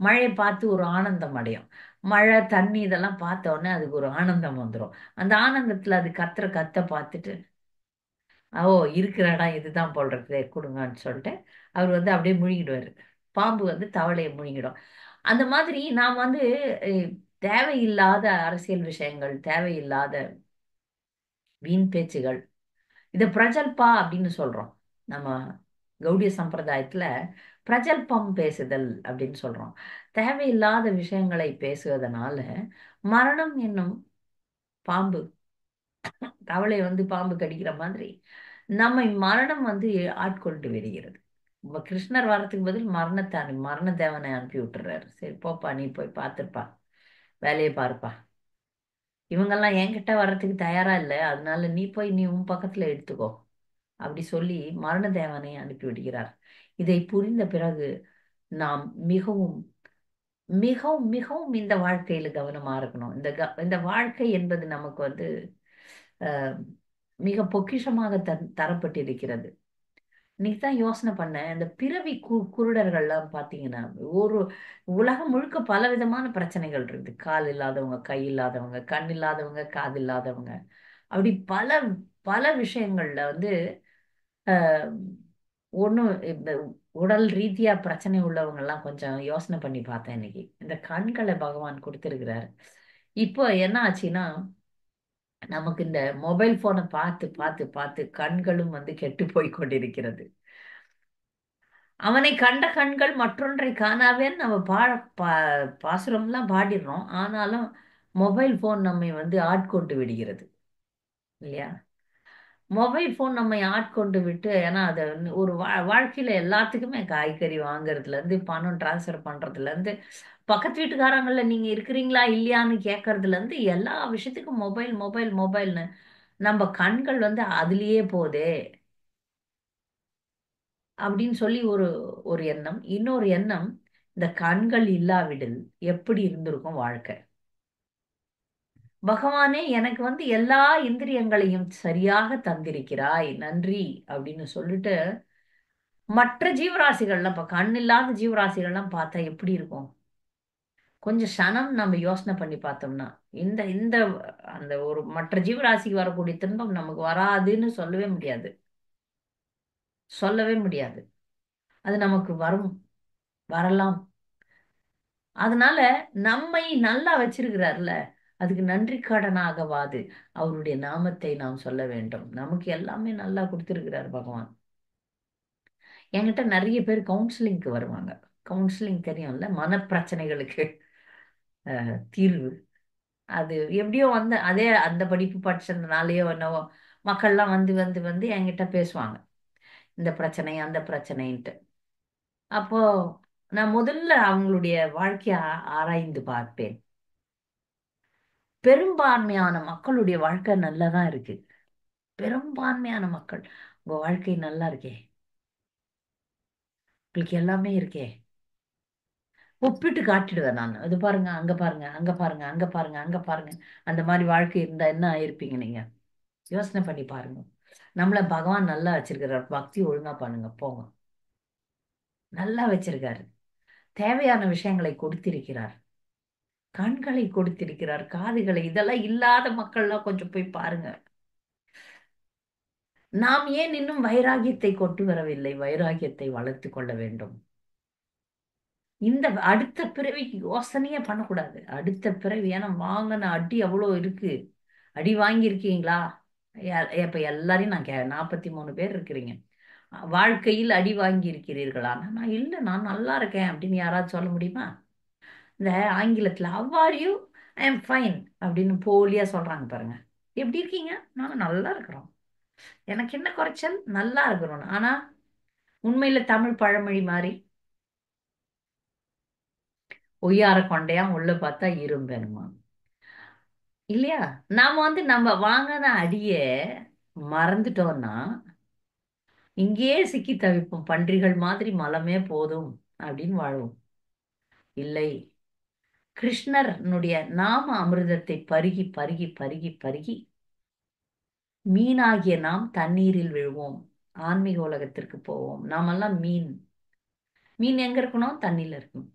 மழையை பார்த்து ஒரு ஆனந்தம் அடையும். மழை தண்ணி இதெல்லாம் பார்த்த உடனே அதுக்கு ஒரு ஆனந்தம் வந்துடும். அந்த ஆனந்தத்துல அது கத்துற கத்த பார்த்துட்டு, ஓ, இருக்கிற இடம் இதுதான் போல் இருக்குது, கொடுங்கன்னு சொல்லிட்டு அவர் வந்து அப்படியே முழுகிடுவாரு. பாம்பு வந்து தவளையை முழுங்கிடும். அந்த மாதிரி நாம் வந்து அஹ், தேவையில்லாத அரசியல் விஷயங்கள், தேவையில்லாத வீண் பேச்சுகள், இதை பிரஜல்பா அப்படின்னு சொல்றோம். நம்ம கௌடிய சம்பிரதாயத்துல பிரஜல்பம் பேசுதல் அப்படின்னு சொல்றோம். தேவையில்லாத விஷயங்களை பேசுவதனால மரணம் என்னும் பாம்பு, தவளை வந்து பாம்பு கடிக்கிற மாதிரி நம்மை மரணம் வந்து ஆட்கொண்டு விடுகிறது. இப்ப கிருஷ்ணர் வரத்துக்கு பதில் மரண தேவனை அனுப்பி விட்டுறாரு. சரி போப்பா, நீ போய் பார்த்துருப்பா, வேலையை பாருப்பா. இவங்கெல்லாம் என்கிட்ட வர்றதுக்கு தயாரா இல்லை, அதனால நீ போய் நீ உன் பக்கத்துல எடுத்துக்கோ அப்படி சொல்லி மரண தேவனை அனுப்பி விடுகிறார். இதை புரிந்த பிறகு நாம் மிகவும் மிகவும் மிகவும் இந்த வாழ்க்கையில கவனமா இருக்கணும். இந்த வாழ்க்கை என்பது நமக்கு வந்து அஹ், மிக பொக்கிஷமாக தரப்பட்டிருக்கிறது. இன்னைக்கு தான் யோசனை பண்ணேன். இந்த பிறவி குருடர்கள்லாம் பார்த்தீங்கன்னா, ஒரு உலகம் முழுக்க பல விதமான பிரச்சனைகள் இருக்குது. கால் இல்லாதவங்க, கை இல்லாதவங்க, கண் இல்லாதவங்க, காது இல்லாதவங்க, அப்படி பல பல விஷயங்கள்ல வந்து ஒன்றும் இந்த உடல் ரீதியா பிரச்சனை உள்ளவங்க எல்லாம் கொஞ்சம் யோசனை பண்ணி பார்த்தேன். இன்னைக்கு இந்த கண்களை பகவான் கொடுத்திருக்கிறார். இப்போ என்ன ஆச்சுன்னா, நமக்கு இந்த மொபைல் போனை பார்த்து பார்த்து பார்த்து கண்களும் வந்து கெட்டு போய் கொண்டிருக்கிறது. அவனை கண்ட கண்கள் மற்றொன்றை காணாவேன்னு நம்ம பாசுரம்லாம் பாடிடுறோம். ஆனாலும் மொபைல் போன் நம்மை வந்து ஆட்கொண்டு விடுகிறது இல்லையா? மொபைல் ஃபோன் நம்மை ஆட்கொண்டு விட்டு, ஏன்னா அது ஒரு வாழ்க்கையில எல்லாத்துக்குமே காய்கறி வாங்குறதுல இருந்து பணம் டிரான்ஸ்ஃபர் பண்றதுல இருந்து பக்கத்து வீட்டுக்காரங்கள நீங்க இருக்கிறீங்களா இல்லையான்னு கேட்கறதுல இருந்து எல்லா விஷயத்துக்கும் மொபைல் மொபைல் மொபைல்னு நம்ம கண்கள் வந்து அதுலயே போதே அப்படின்னு சொல்லி ஒரு ஒரு எண்ணம். இன்னொரு எண்ணம், இந்த கண்கள் இல்லாவிடில் எப்படி இருந்திருக்கும் வாழ்க்கை. பகவானே எனக்கு வந்து எல்லா இந்திரியங்களையும் சரியாக தந்திருக்கிறாய் நன்றி அப்படின்னு சொல்லிட்டு மற்ற ஜீவராசிகள்லாம் இப்ப கண் இல்லாத ஜீவராசிகள்லாம் பார்த்தா எப்படி இருக்கும்? கொஞ்சம் சனம் நம்ம யோசனை பண்ணி பார்த்தோம்னா இந்த இந்த அந்த ஒரு மற்ற ஜீவராசிக்கு வரக்கூடிய துன்பம் நமக்கு வராதுன்னு சொல்லவே முடியாது. சொல்லவே முடியாது. அது நமக்கு வரும், வரலாம். அதனால நம்மை நல்லா வச்சிருக்கிறார்ல, அதுக்கு நன்றி கடனாகவாது அவருடைய நாமத்தை நாம் சொல்ல வேண்டும். நமக்கு எல்லாமே நல்லா கொடுத்திருக்கிறார் பகவான். என்கிட்ட நிறைய பேர் கவுன்சிலிங்க்கு வருவாங்க. கவுன்சிலிங் தெரியும்ல, மனப்பிரச்சனைகளுக்கு தீர்வு. அது எப்படியோ வந்து அதே அந்த படிப்பு படிச்சதுனாலயோ என்னவோ மக்கள்லாம் வந்து வந்து வந்து என்கிட்ட பேசுவாங்க. இந்த பிரச்சனை அந்த பிரச்சனைன்ட்டு. அப்போ நான் முதல்ல அவங்களுடைய வாழ்க்கைய ஆராய்ந்து பார்ப்பேன். பெரும்பான்மையான மக்களுடைய வாழ்க்கை நல்லா தான் இருக்கு. பெரும்பான்மையான மக்கள், உங்க வாழ்க்கை நல்லா இருக்கே, உங்களுக்கு எல்லாமே இருக்கே, ஒப்பிட்டு காட்டிடுவேன் நான். இது பாருங்க, அங்க பாருங்க, அங்க பாருங்க, அங்க பாருங்க, அங்க பாருங்க. அந்த மாதிரி வாழ்க்கை இருந்தா என்ன ஆயிருப்பீங்க நீங்க? யோசனை பண்ணி பாருங்க. நம்மள பகவான் நல்லா வச்சிருக்கிறார். பக்தி ஒழுங்கா பண்ணுங்க போங்க. நல்லா வச்சிருக்காரு. தேவையான விஷயங்களை கொடுத்திருக்கிறார். கண்களை கொடுத்திருக்கிறார், காதுகளை. இதெல்லாம் இல்லாத மக்கள்லாம் கொஞ்சம் போய் பாருங்க. நாம் ஏன் இன்னும் வைராகியத்தை கொண்டு வரவில்லை? வைராகியத்தை வளர்த்து கொள்ள வேண்டும். இந்த அடுத்த பிறவிக்கு யோசனையே பண்ணக்கூடாது. அடுத்த பிறவி, ஏன்னா வாங்கின அடி அவ்வளோ இருக்கு. அடி வாங்கியிருக்கீங்களா? இப்ப எல்லாரையும் நான் 43 பேர் இருக்கிறீங்க. வாழ்க்கையில் அடி வாங்கி இருக்கிறீர்களா? நான் இல்ல, நான் நல்லா இருக்கேன் அப்படின்னு யாராவது சொல்ல முடியுமா? இந்த ஆங்கிலத்துல how are you? I am fine அப்படின்னு போலியா சொல்றாங்க பாருங்க. எப்படி இருக்கீங்க? நாங்க நல்லா இருக்கிறோம். எனக்கு என்ன குறைச்சல்? நல்லா இருக்கிறோம். ஆனா உண்மையில தமிழ் பழமொழி மாதிரி ஒய்யார கொண்டையா உள்ள பார்த்தா இரும்பெருமா இல்லையா? நாம வந்து நம்ம வாங்கின அடிய மறந்துட்டோம்னா இங்கேயே சிக்கி தவிப்போம். பன்றிகள் மாதிரி மலமே போதும் அப்படின்னு வாழ்வோம். இல்லை, கிருஷ்ணர்னுடைய நாம அமிர்தத்தை பருகி பருகி பருகி பருகி மீனாகிய நாம் தண்ணீரில் விழுவோம். ஆன்மீக உலகத்திற்கு போவோம். நாமெல்லாம் மீன். மீன் எங்க இருக்கணும்? தண்ணியில இருக்கணும்.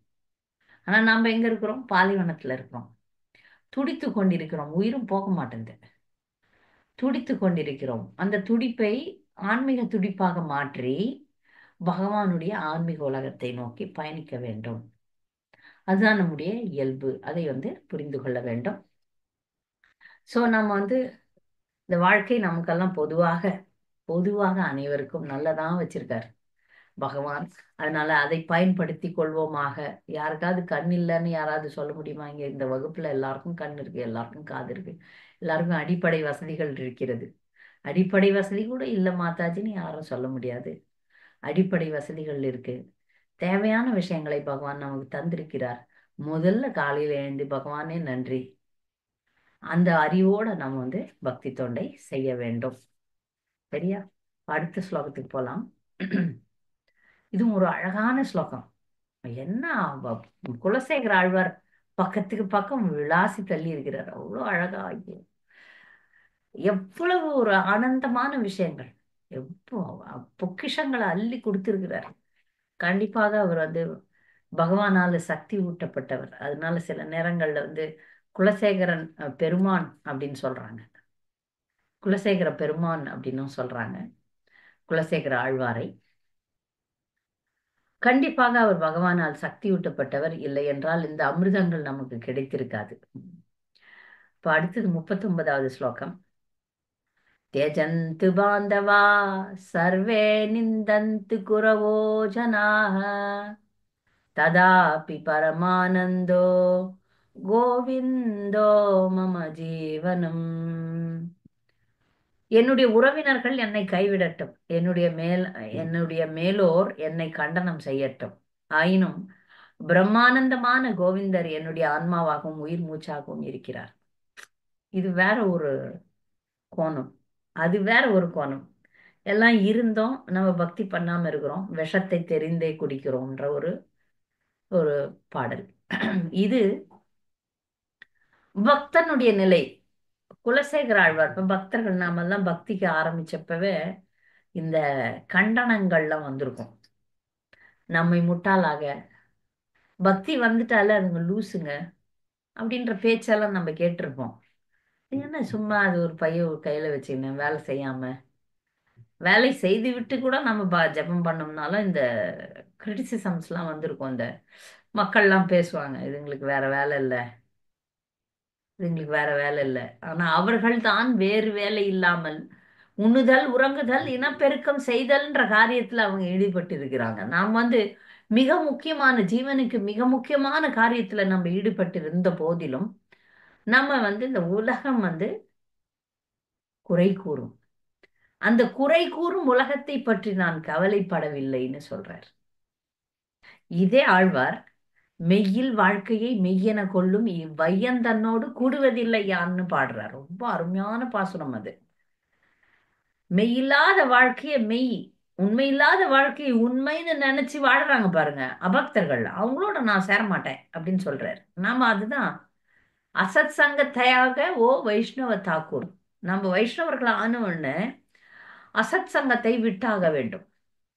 ஆனா நாம எங்க இருக்கிறோம்? பாலைவனத்துல இருக்கிறோம். துடித்து கொண்டிருக்கிறோம். உயிரும் போக மாட்டேங்குது. துடித்து கொண்டிருக்கிறோம். அந்த துடிப்பை ஆன்மீக துடிப்பாக மாற்றி பகவானுடைய ஆன்மீக உலகத்தை நோக்கி பயணிக்க வேண்டும். அதுதான் நம்முடைய இயல்பு. அதை வந்து புரிந்து கொள்ள வேண்டும். சோ நம்ம வந்து இந்த வாழ்க்கை நமக்கெல்லாம் பொதுவாக பொதுவாக அனைவருக்கும் நல்லதான் வச்சிருக்காரு பகவான். அதனால அதை பயன்படுத்தி கொள்வோமாக. யாருக்காவது கண் இல்லைன்னு யாராவது சொல்ல முடியுமா? இங்க இந்த வகுப்புல எல்லாருக்கும் கண் இருக்கு, எல்லாருக்கும் காது இருக்கு, எல்லாருக்கும் அடிப்படை வசதிகள் இருக்கிறது. அடிப்படை வசதி கூட இல்ல மாதாஜின்னு யாரும் சொல்ல முடியாது. அடிப்படை வசதிகள் இருக்கு. தேவையான விஷயங்களை பகவான் நமக்கு தந்திருக்கிறார். முதல்ல காலையில எழுந்து பகவானே நன்றி, அந்த அறிவோட நம்ம வந்து பக்தி தொண்டை செய்ய வேண்டும். சரியா? அடுத்த ஸ்லோகத்துக்கு போலாம். இதுவும் ஒரு அழகான ஸ்லோகம். என்ன குலசேகர ஆழ்வார் பக்கத்துக்கு பக்கம் விளாசி தள்ளி இருக்கிறார். அவ்வளோ அழகா, ஐயோ, எவ்வளவு ஒரு ஆனந்தமான விஷயங்கள், எவ்வளோ பொக்கிஷங்களை அள்ளி கொடுத்திருக்கிறார். கண்டிப்பாக அவர் வந்து பகவானால சக்தி ஊட்டப்பட்டவர். அதனால சில நேரங்கள்ல வந்து குலசேகரன் பெருமான் அப்படின்னு சொல்றாங்க. குலசேகர பெருமான் அப்படின்னும் சொல்றாங்க குலசேகர ஆழ்வாரை. கண்டிப்பாக அவர் பகவானால் சக்தியூட்டப்பட்டவர். இல்லை என்றால் இந்த அமிர்தங்கள் நமக்கு கிடைத்திருக்காது. இப்ப அடுத்தது 39வது ஸ்லோகம். त्यजन्तु बान्धवा सर्वे निन्दन्तु गुरवो जनाः तदापि परमानन्दो கோவிந்தோ மம ஜீவனம். என்னுடைய உறவினர்கள் என்னை கைவிடட்டும், என்னுடைய மேலோர் என்னை கண்டனம் செய்யட்டும். ஆயினும் பிரம்மானந்தமான கோவிந்தர் என்னுடைய ஆன்மாவாகவும் உயிர் மூச்சாகவும் இருக்கிறார். இது வேற ஒரு கோணம், அது வேற ஒரு கோணம். எல்லாம் இருந்தோம், நம்ம பக்தி பண்ணாம இருக்கிறோம், விஷத்தை தெரிந்தே குடிக்கிறோம்ன்ற ஒரு ஒரு பாடல். இது பக்தனுடைய நிலை. குலசேகர ஆழ்வார், இப்ப பக்தர்கள் நாமெல்லாம் பக்திக்கு ஆரம்பிச்சப்பவே இந்த கண்டனங்கள்லாம் வந்திருக்கும். நம்மை முட்டாளாக, பக்தி வந்துட்டாலே அதுங்க லூசுங்க அப்படின்ற பேச்செல்லாம் நம்ம கேட்டிருப்போம். என்ன சும்மா அது ஒரு பைய ஒரு கையில வச்சுக்கினேன் வேலை செய்யாம, வேலை செய்து விட்டு கூட நம்ம ஜெபம் பண்ணோம்னாலும் இந்த கிரிட்டிசிசம்ஸ்லாம் வந்திருக்கும். இந்த மக்கள்லாம் பேசுவாங்க, இதுங்களுக்கு வேற வேலை இல்லை, இதுங்களுக்கு வேற வேலை இல்லை. ஆனா அவர்கள் தான் வேறு வேலை இல்லாமல் உண்ணுதல் உறங்குதல் இனப்பெருக்கம் செய்தல்ன்ற காரியத்துல அவங்க ஈடுபட்டு இருக்கிறாங்க. நாம் வந்து மிக முக்கியமான ஜீவனுக்கு மிக முக்கியமான காரியத்துல நம்ம ஈடுபட்டு இருந்த போதிலும் நம்ம வந்து இந்த உலகம் வந்து குறை கூறும். அந்த குறை கூறும் உலகத்தை பற்றி நான் கவலைப்படவில்லைன்னு சொல்றார். இதே ஆழ்வார் மெய்யில் வாழ்க்கையை மெய்யென கொள்ளும் இவ்வையன் தன்னோடு கூடுவதில்லை யான்னு பாடுறார். ரொம்ப அருமையான பாசுரம் அது. மெய்யில்லாத வாழ்க்கைய மெய், உண்மையில்லாத வாழ்க்கையை உண்மைன்னு நினைச்சு வாழ்றாங்க பாருங்க அபக்தர்கள், அவங்களோட நான் சேர மாட்டேன் அப்படின்னு சொல்றாரு. நாம அதுதான் அசத் சங்கத்தையாக ஓ வைஷ்ணவ தாக்கூர். நம்ம வைஷ்ணவர்கள் ஆன உடனே அசத் சங்கத்தை விட்டாக வேண்டும்.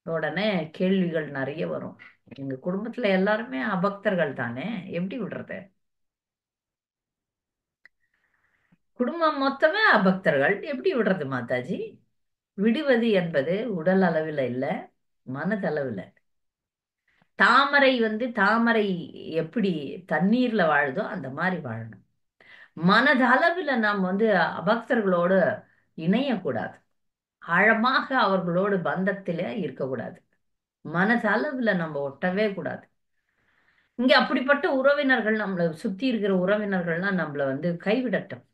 உடனே கேள்விகள் நிறைய வரும். எங்க குடும்பத்துல எல்லாருமே அபக்தர்கள் தானே, எப்படி விடுறது? குடும்பம் மொத்தமே அபக்தர்கள், எப்படி விடுறது மாதாஜி? விடுவது என்பது உடல் அளவில் இல்ல, மனதளவில். தாமரை வந்து தாமரை எப்படி தண்ணீர்ல வாழுதோ அந்த மாதிரி வாழணும். மனதளவில் நாம் வந்து அபக்தர்களோடு இணையக்கூடாது, ஆழமாக அவர்களோடு பந்தத்திலே இருக்கக்கூடாது, மனதளவில் நம்ம ஒட்டவே கூடாது. இங்க அப்படிப்பட்ட உறவினர்கள், நம்மளை சுத்தி இருக்கிற உறவினர்கள்லாம் நம்மள வந்து கைவிடட்டும்.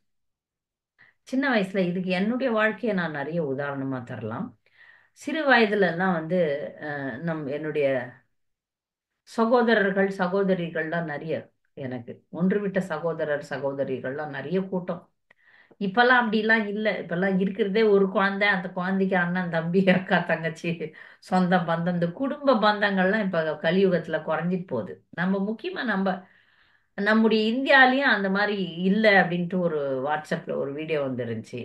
சின்ன வயசுல இதுக்கு என்னுடைய வாழ்க்கையை நான் நிறைய உதாரணமா தரலாம். சிறு வயதுல எல்லாம் வந்து என்னுடைய சகோதரர்கள் சகோதரிகள்லாம் நிறைய, எனக்கு ஒன்று விட்ட சகோதரர் சகோதரிகள்லாம் நிறைய கூட்டம். இப்பெல்லாம் அப்படிலாம் இல்லை. இப்பெல்லாம் இருக்கிறதே ஒரு குழந்தை, அந்த குழந்தைக்கு அண்ணன் தம்பி அக்கா தங்கச்சி சொந்தம் பந்தம், இந்த குடும்ப பந்தங்கள்லாம் இப்ப கலியுகத்துல குறைஞ்சிட்டு போகுது. நம்ம முக்கியமா நம்முடைய இந்தியாலயும் அந்த மாதிரி இல்லை அப்படின்ட்டு ஒரு வாட்ஸ்அப்ல ஒரு வீடியோ வந்துருந்துச்சு.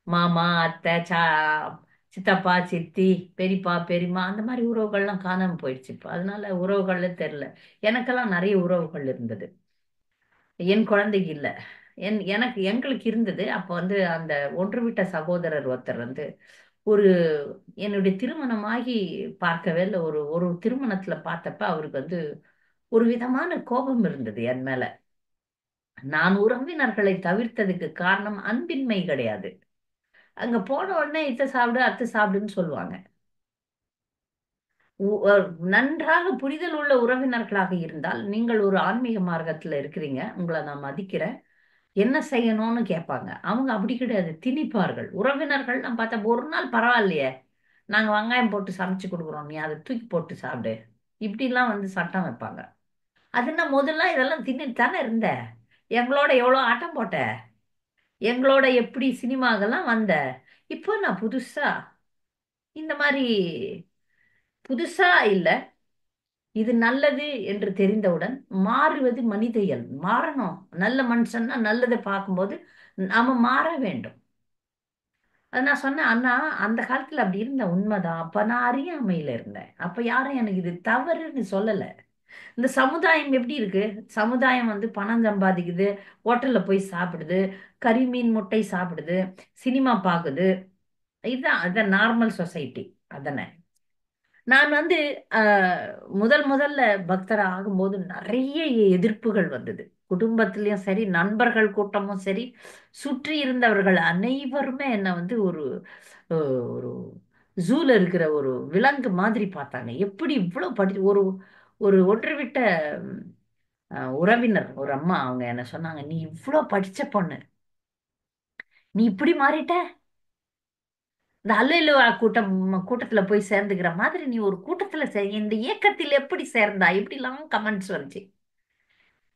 மாமா அத்தை சித்தப்பா சித்தி பெரியப்பா பெரியம்மா அந்த மாதிரி உறவுகள்லாம் காணாம போயிடுச்சு. இப்போ அதனால உறவுகள்ல தெரியல. எனக்கெல்லாம் நிறைய உறவுகள் இருந்தது, என் குழந்தைக்கு இல்லை. எங்களுக்கு இருந்தது. அப்போ வந்து அந்த ஒன்று விட்ட சகோதரர் ஒருத்தர் வந்து ஒரு என்னுடைய திருமணமாகி பார்க்கவே இல்லை, ஒரு ஒரு திருமணத்துல பார்த்தப்ப அவருக்கு வந்து ஒரு விதமான கோபம் இருந்தது என் மேல. நான் உறவினர்களை தவிர்த்ததுக்கு காரணம் அன்பின்மை கிடையாது. அங்க போன உடனே இத்த சாப்பிடு அத்தை சாப்பிடுன்னு சொல்லுவாங்க. நன்றாக புரிதல் உள்ள உறவினர்களாக இருந்தால், நீங்கள் ஒரு ஆன்மீக மார்க்கத்துல இருக்கிறீங்க, உங்களை நான் மதிக்கிறேன், என்ன செய்யணும்னு கேட்பாங்க. அவங்க அப்படி கிடையாது, திணிப்பார்கள். உறவினர்கள் பார்த்தா ஒரு நாள் பரவாயில்லையே, நாங்க வெங்காயம் போட்டு சமைச்சு கொடுக்குறோம், நீ அதை தூக்கி போட்டு சாப்பிடு, இப்படிலாம் வந்து சட்டம் வைப்பாங்க. அதுன்னா முதல்ல இதெல்லாம் தின்னுட்டு தானே இருந்த, எங்களோட எவ்வளோ ஆட்டம் போட்ட, எங்களோட எப்படி சினிமாக்கெல்லாம் வந்த, இப்போ நான் புதுசா இந்த மாதிரி புதுசா இல்ல, இது நல்லது என்று தெரிந்தவுடன் மாறுவது மனித இயல்பு. மாறணும். நல்ல மனுஷன்னா நல்லதை பார்க்கும்போது நாம மாற வேண்டும். அது நான் சொன்னேன், அண்ணா அந்த காலத்துல அப்படி இருந்த உண்மைதான், அப்ப நான் அறியாமையில இருந்தேன், அப்ப யாரும் எனக்கு இது தவறுன்னு சொல்லல. இந்த சமுதாயம் எப்படி இருக்கு? சமுதாயம் வந்து பணம் சம்பாதிக்குது, ஹோட்டல்ல போய் சாப்பிடுது, கறி மீன் முட்டை சாப்பிடுது, சினிமா பார்க்குது. இதுதான் அதான் நார்மல் சொசைட்டி. அதனை நான் முதல் முதல்ல பக்தர் ஆகும்போது நிறைய எதிர்ப்புகள் வந்தது. குடும்பத்திலயும் சரி, நண்பர்கள் கூட்டமும் சரி, சுற்றி இருந்தவர்கள் அனைவருமே என்ன வந்து ஒரு ஜூல இருக்கிற ஒரு விலங்கு மாதிரி பார்த்தாங்க. எப்படி இவ்வளவு ஒரு ஒரு ஒன்று விட்ட உறவினர் ஒரு அம்மா அவங்க என்ன சொன்னாங்க, நீ இவ்வளவு படிச்ச பொண்ணு, நீ இப்படி மாறிட்ட. இந்த அல்லேலூயா கூட்டத்துல போய் சேர்ந்துக்கிற மாதிரி நீ ஒரு கூட்டத்துல இந்த இயக்கத்தில் எப்படி சேர்ந்தா, இப்படிலாம் கமெண்ட்ஸ் வந்துச்சு.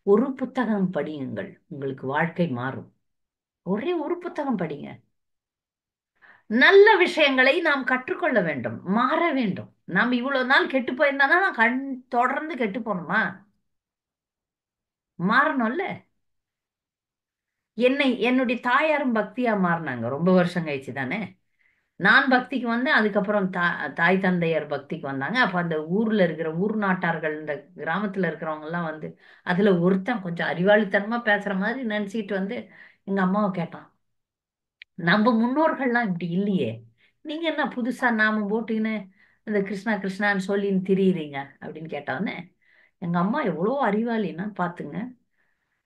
ஒரு புத்தகம் படியுங்கள், உங்களுக்கு வாழ்க்கை மாறும். ஒரே ஒரு புத்தகம் படிங்க. நல்ல விஷயங்களை நாம் கற்றுக்கொள்ள வேண்டும், மாற வேண்டும். நாம் இவ்வளவு நாள் கெட்டு போயிருந்தா தொடர்ந்து கெட்டு போகணுமா? மாறணும்ல. என்னுடைய தாயாரும் பக்தியா மாறினாங்க ரொம்ப வருஷம் கழிச்சு தானே. நான் பக்திக்கு வந்தேன், அதுக்கப்புறம் தாய் தந்தையர் பக்திக்கு வந்தாங்க. அப்ப அந்த ஊர்ல இருக்கிற ஊர் நாட்டார்கள், இந்த கிராமத்துல இருக்கிறவங்க எல்லாம் வந்து அதுல ஒருத்தன் கொஞ்சம் அறிவாளித்தனமா பேசுற மாதிரி நினைச்சிட்டு வந்து எங்க அம்மாவை கேட்டான், நம்ம முன்னோர்கள்லாம் இப்படி இல்லையே, நீங்க என்ன புதுசா நாம போட்டுக்கின்னு இந்த கிருஷ்ணா கிருஷ்ணான்னு சொல்லின்னு திரியுறீங்க அப்படின்னு கேட்டோன்னே, எங்க அம்மா எவ்வளோ அறிவாளின்னா பாத்துங்க,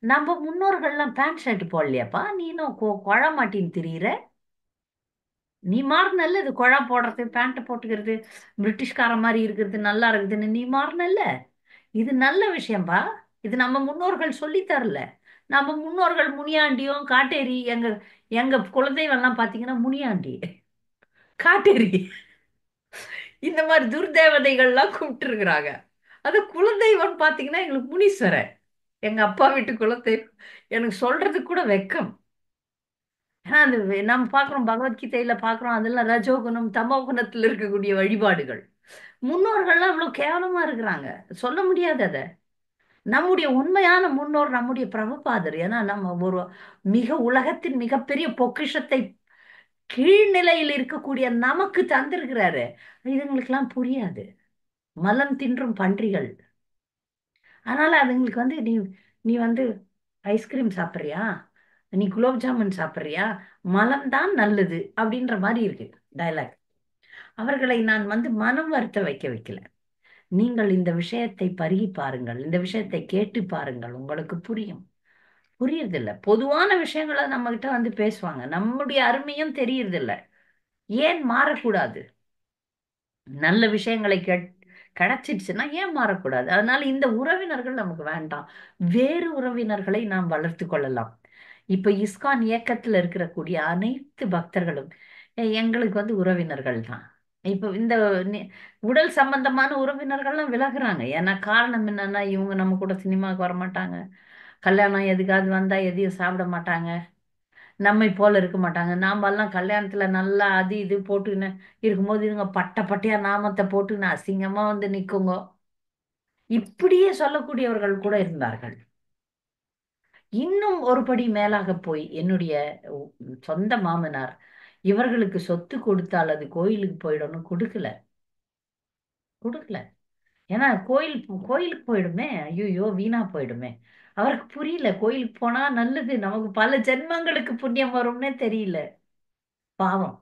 நம்ம முன்னோர்கள்லாம் பேண்ட் ஷர்ட் போடலையாப்பா, நீ இன்னும் கொழ மாட்டின்னு திரியிற. நீ மாறினல்ல, இது குழா போடுறது, பேண்ட் போட்டுக்கிறது, பிரிட்டிஷ்கார மாதிரி இருக்கிறது நல்லா இருக்குதுன்னு நீ மாறினல்ல. இது நல்ல விஷயம்பா. இது நம்ம முன்னோர்கள் சொல்லி தரல. நம்ம முன்னோர்கள் முனியாண்டியும் காட்டேரி, எங்க எங்க குலதெய்வம் எல்லாம் பாத்தீங்கன்னா முனியாண்டி, காட்டேரி, இந்த மாதிரி துர்தேவதைகள்லாம் கூப்பிட்டு இருக்கிறாங்க. அது குலதெய்வம் பாத்தீங்கன்னா எங்களுக்கு முனீஸ்வரன், எங்க அப்பா வீட்டு குலதெய்வம். எனக்கு சொல்றதுக்கு கூட வெக்கம். ஏன்னா அந்த நம்ம பார்க்குறோம், பகவத்கீதையில பார்க்குறோம், அதெல்லாம் ரஜோகுணம் தமோ குணத்தில் இருக்கக்கூடிய வழிபாடுகள். முன்னோர்கள்லாம் இவ்வளவு கேவலமா இருக்கிறாங்க, சொல்ல முடியாது அதை. நம்முடைய உண்மையான முன்னோர் நம்முடைய பிரபுபாதர். ஏன்னா நம்ம ஒரு உலகத்தின் மிகப்பெரிய பொக்கிஷத்தை கீழ்நிலையில் இருக்கக்கூடிய நமக்கு தந்திருக்கிறாரு. இதுங்களுக்கெல்லாம் புரியாது. மலம் தின்றும் பன்றிகள். அதனால அதுங்களுக்கு வந்து நீ நீ வந்து ஐஸ்கிரீம் சாப்பிட்றியா, நீ குலோப் ஜாமுன் சாப்பிட்றியா, மலம் தான் நல்லது அப்படின்ற மாதிரி இருக்கு டயலாக். அவர்களை நான் வந்து மனம் வருத்த வைக்கல. நீங்கள் இந்த விஷயத்தை பருகி பாருங்கள், இந்த விஷயத்தை கேட்டு பாருங்கள், உங்களுக்கு புரியும். புரியறதில்ல. பொதுவான விஷயங்களை நம்ம கிட்ட வந்து பேசுவாங்க, நம்முடைய அருமையும் தெரியறதில்ல. ஏன் மாறக்கூடாது? நல்ல விஷயங்களை கிடைச்சிடுச்சுன்னா ஏன் மாறக்கூடாது? அதனால இந்த உறவினர்கள் நமக்கு வேண்டாம். வேறு உறவினர்களை நாம் வளர்த்து கொள்ளலாம். இப்ப இஸ்கான் இயக்கத்துல இருக்கக்கூடிய அனைத்து பக்தர்களும் எங்களுக்கு வந்து உறவினர்கள் தான். இப்ப இந்த நி- உடல் சம்பந்தமான உறவினர்கள்லாம் விலகுறாங்க. ஏன்னா காரணம் என்னன்னா, இவங்க நம்ம கூட சினிமாவுக்கு வர மாட்டாங்க, கல்யாணம் எதுக்காவது வந்தா எதையும் சாப்பிட மாட்டாங்க, நம்மை போல இருக்க மாட்டாங்க. நாம எல்லாம் கல்யாணத்துல நல்லா அது இது போட்டுக்கின்னு இருக்கும்போது இதுங்க பட்டை பட்டையா நாமத்தை போட்டுக்கின்னு அசிங்கமா வந்து நிக்குங்க. இப்படியே சொல்லக்கூடியவர்கள் கூட இருந்தார்கள். இன்னும் ஒரு படி மேலாக போய் என்னுடைய உ- சொந்த மாமனார், இவர்களுக்கு சொத்து கொடுத்தால் அது கோயிலுக்கு போயிடும்னு கொடுக்கல. கொடுக்கல. ஏன்னா கோயிலுக்கு போயிடுமே, ஐயோ வீணா போயிடுமே. அவருக்கு புரியல, கோயிலுக்கு போனா நல்லது, நமக்கு பல ஜென்மங்களுக்கு புண்ணியம் வரும்னே தெரியல. பாவம்.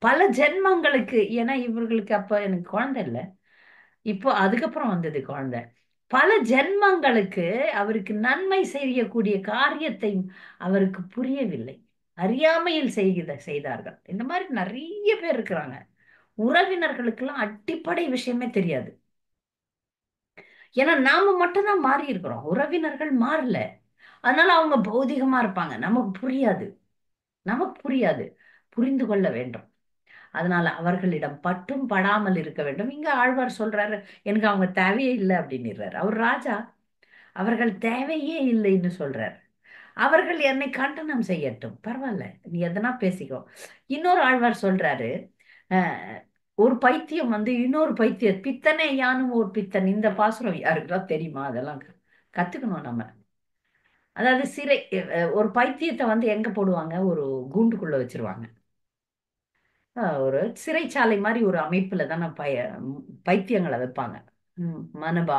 பல ஜென்மங்களுக்கு. ஏன்னா இவர்களுக்கு அப்ப எனக்கு குழந்தை இல்லை, இப்போ அதுக்கப்புறம் வந்தது குழந்தை. பல ஜென்மங்களுக்கு அவருக்கு நன்மை செய்யக்கூடிய காரியத்தை அவருக்கு புரியவில்லை, அறியாமையில் செய்தார்கள். இந்த மாதிரி நிறைய பேர் இருக்கிறாங்க. உறவினர்களுக்கெல்லாம் அடிப்படை விஷயமே தெரியாது. ஏன்னா நாம மட்டும்தான் மாறி இருக்கிறோம், உறவினர்கள் மாறல. அதனால அவங்க பௌதிகமா இருப்பாங்க, நமக்கு புரியாது. நமக்கு புரியாது, புரிந்து கொள்ள வேண்டும். அதனால அவர்களிடம் பட்டும் படாமல் இருக்க வேண்டும். இங்க ஆழ்வார் சொல்றாரு, எனக்கு அவங்க தேவையே இல்லை அப்படின்னுறாரு. அவர் ராஜா, அவர்கள் தேவையே இல்லைன்னு சொல்றார். அவர்கள் என்னை கண்டனம் செய்யட்டும், பரவாயில்ல, நீ எதனா பேசிக்கோ. இன்னொரு ஆழ்வார் சொல்றாரு, அஹ், ஒரு பைத்தியம் வந்து இன்னொரு பைத்தியம், பித்தனே யானும் ஒரு பித்தன். இந்த பாசுரம் யாருக்குதான் தெரியுமா? அதெல்லாம் கத்துக்கணும் நம்ம. அதாவது ஒரு பைத்தியத்தை வந்து எங்க போடுவாங்க, ஒரு கூண்டுக்குள்ள வச்சிருவாங்க. ஒரு சிறைச்சாலை மாதிரி ஒரு அமைப்புல தானே பைத்தியங்களை வைப்பாங்க. மனபா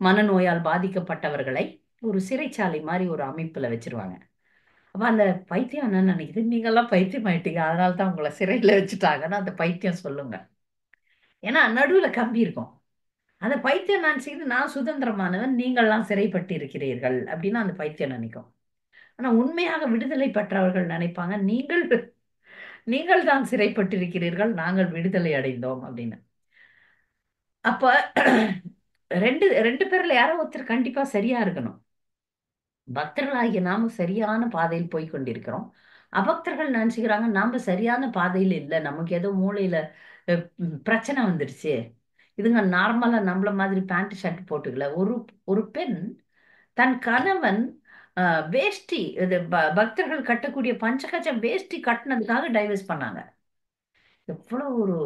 மனநோயால் பாதிக்கப்பட்டவர்களை ஒரு சிறைச்சாலை மாதிரி ஒரு அமைப்புல வச்சிருவாங்க. அப்ப அந்த பைத்தியம் என்ன நினைக்குது, நீங்கெல்லாம் பைத்தியம் ஆயிட்டீங்க, அதனால தான் உங்களை சிறையில வச்சுட்டாங்கன்னு அந்த பைத்தியம் சொல்லுங்க. ஏன்னா நடுவுல கம்பி இருக்கும். அந்த பைத்தியம் நான் செய்து நான் சுதந்திரமானவன், நீங்கள்லாம் சிறைப்பட்டு இருக்கிறீர்கள் அப்படின்னு அந்த பைத்தியம் நினைக்கும். ஆனா உண்மையாக விடுதலை பெற்றவர்கள் நினைப்பாங்க, நீங்கள் தான் சிறைப்பட்டிருக்கிறீர்கள், நாங்கள் விடுதலை அடைந்தோம் அப்படின்னு. அப்ப ரெண்டு ரெண்டு பேர்ல யாரோ ஒருத்தர் கண்டிப்பா சரியா இருக்கணும். பக்தர்களாகிய நாம சரியான பாதையில் போய் கொண்டிருக்கிறோம். அபக்தர்கள் நினைச்சுக்கிறாங்க நாம சரியான பாதையில் இல்லை, நமக்கு ஏதோ மூளையில பிரச்சனை வந்துடுச்சு. இதுங்க நார்மலா நம்மள மாதிரி பேண்ட் ஷர்ட் போட்டுக்கல. ஒரு ஒரு பெண் தன் கணவன் வேஷ்டி இது பக்தர்கள் கட்டக்கூடிய பஞ்சகஜ வேஷ்டி கட்டினதுக்காக டைவர்ஸ் பண்ணாங்க. எவ்வளவு ஒரு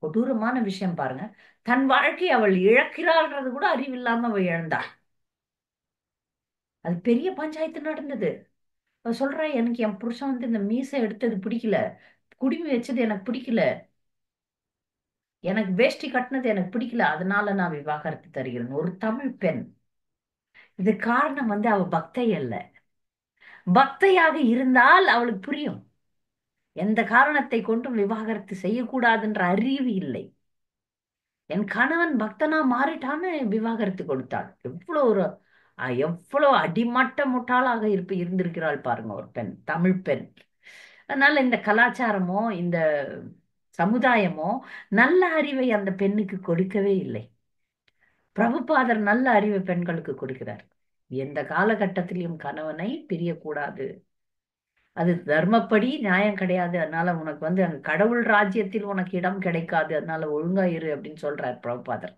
கொடூரமான விஷயம் பாருங்க. தன் வாழ்க்கையை அவள் இழக்கிறாள்ன்றது கூட அறிவில்லாம அவள் இழந்தாள். அது பெரிய பஞ்சாயத்து நடந்தது. அவ சொல்றா, எனக்கு என் புருஷன் வந்து இந்த மீசை எடுத்தது பிடிக்கல, குடுமி வச்சது எனக்கு பிடிக்கல, எனக்கு வேஷ்டி கட்டினது எனக்கு பிடிக்கல, அதனால நான் விவாகரத்து தருகிறேன். ஒரு தமிழ் பெண். இது காரணம் வந்து அவ பக்தை அல்ல. பக்தையாக இருந்தால் அவளுக்கு புரியும், எந்த காரணத்தை கொண்டும் விவாகரத்து செய்யக்கூடாதுன்ற அறிவு இல்லை. என் கணவன் பக்தனா மாறிட்டான்னு விவாகரத்து கொடுத்தாள். எவ்வளவு ஒரு எவ்வளவு அடிமட்ட முட்டாளாக இருந்திருக்கிறாள் பாருங்க ஒரு பெண், தமிழ் பெண். அதனால இந்த கலாச்சாரமோ இந்த சமுதாயமோ நல்ல அறிவை அந்த பெண்ணுக்கு கொடுக்கவே இல்லை. பிரபுபாதர் நல்ல அறிவை பெண்களுக்கு கொடுக்கிறார். எந்த காலகட்டத்திலையும் கணவனை பிரியக்கூடாது, அது தர்மப்படி நியாயம் கிடையாது, அதனால உனக்கு வந்து அங்க கடவுள் ராஜ்யத்தில் உனக்கு இடம் கிடைக்காது, அதனால ஒழுங்கா இரு அப்படின்னு சொல்றார் பிரபுபாதர்.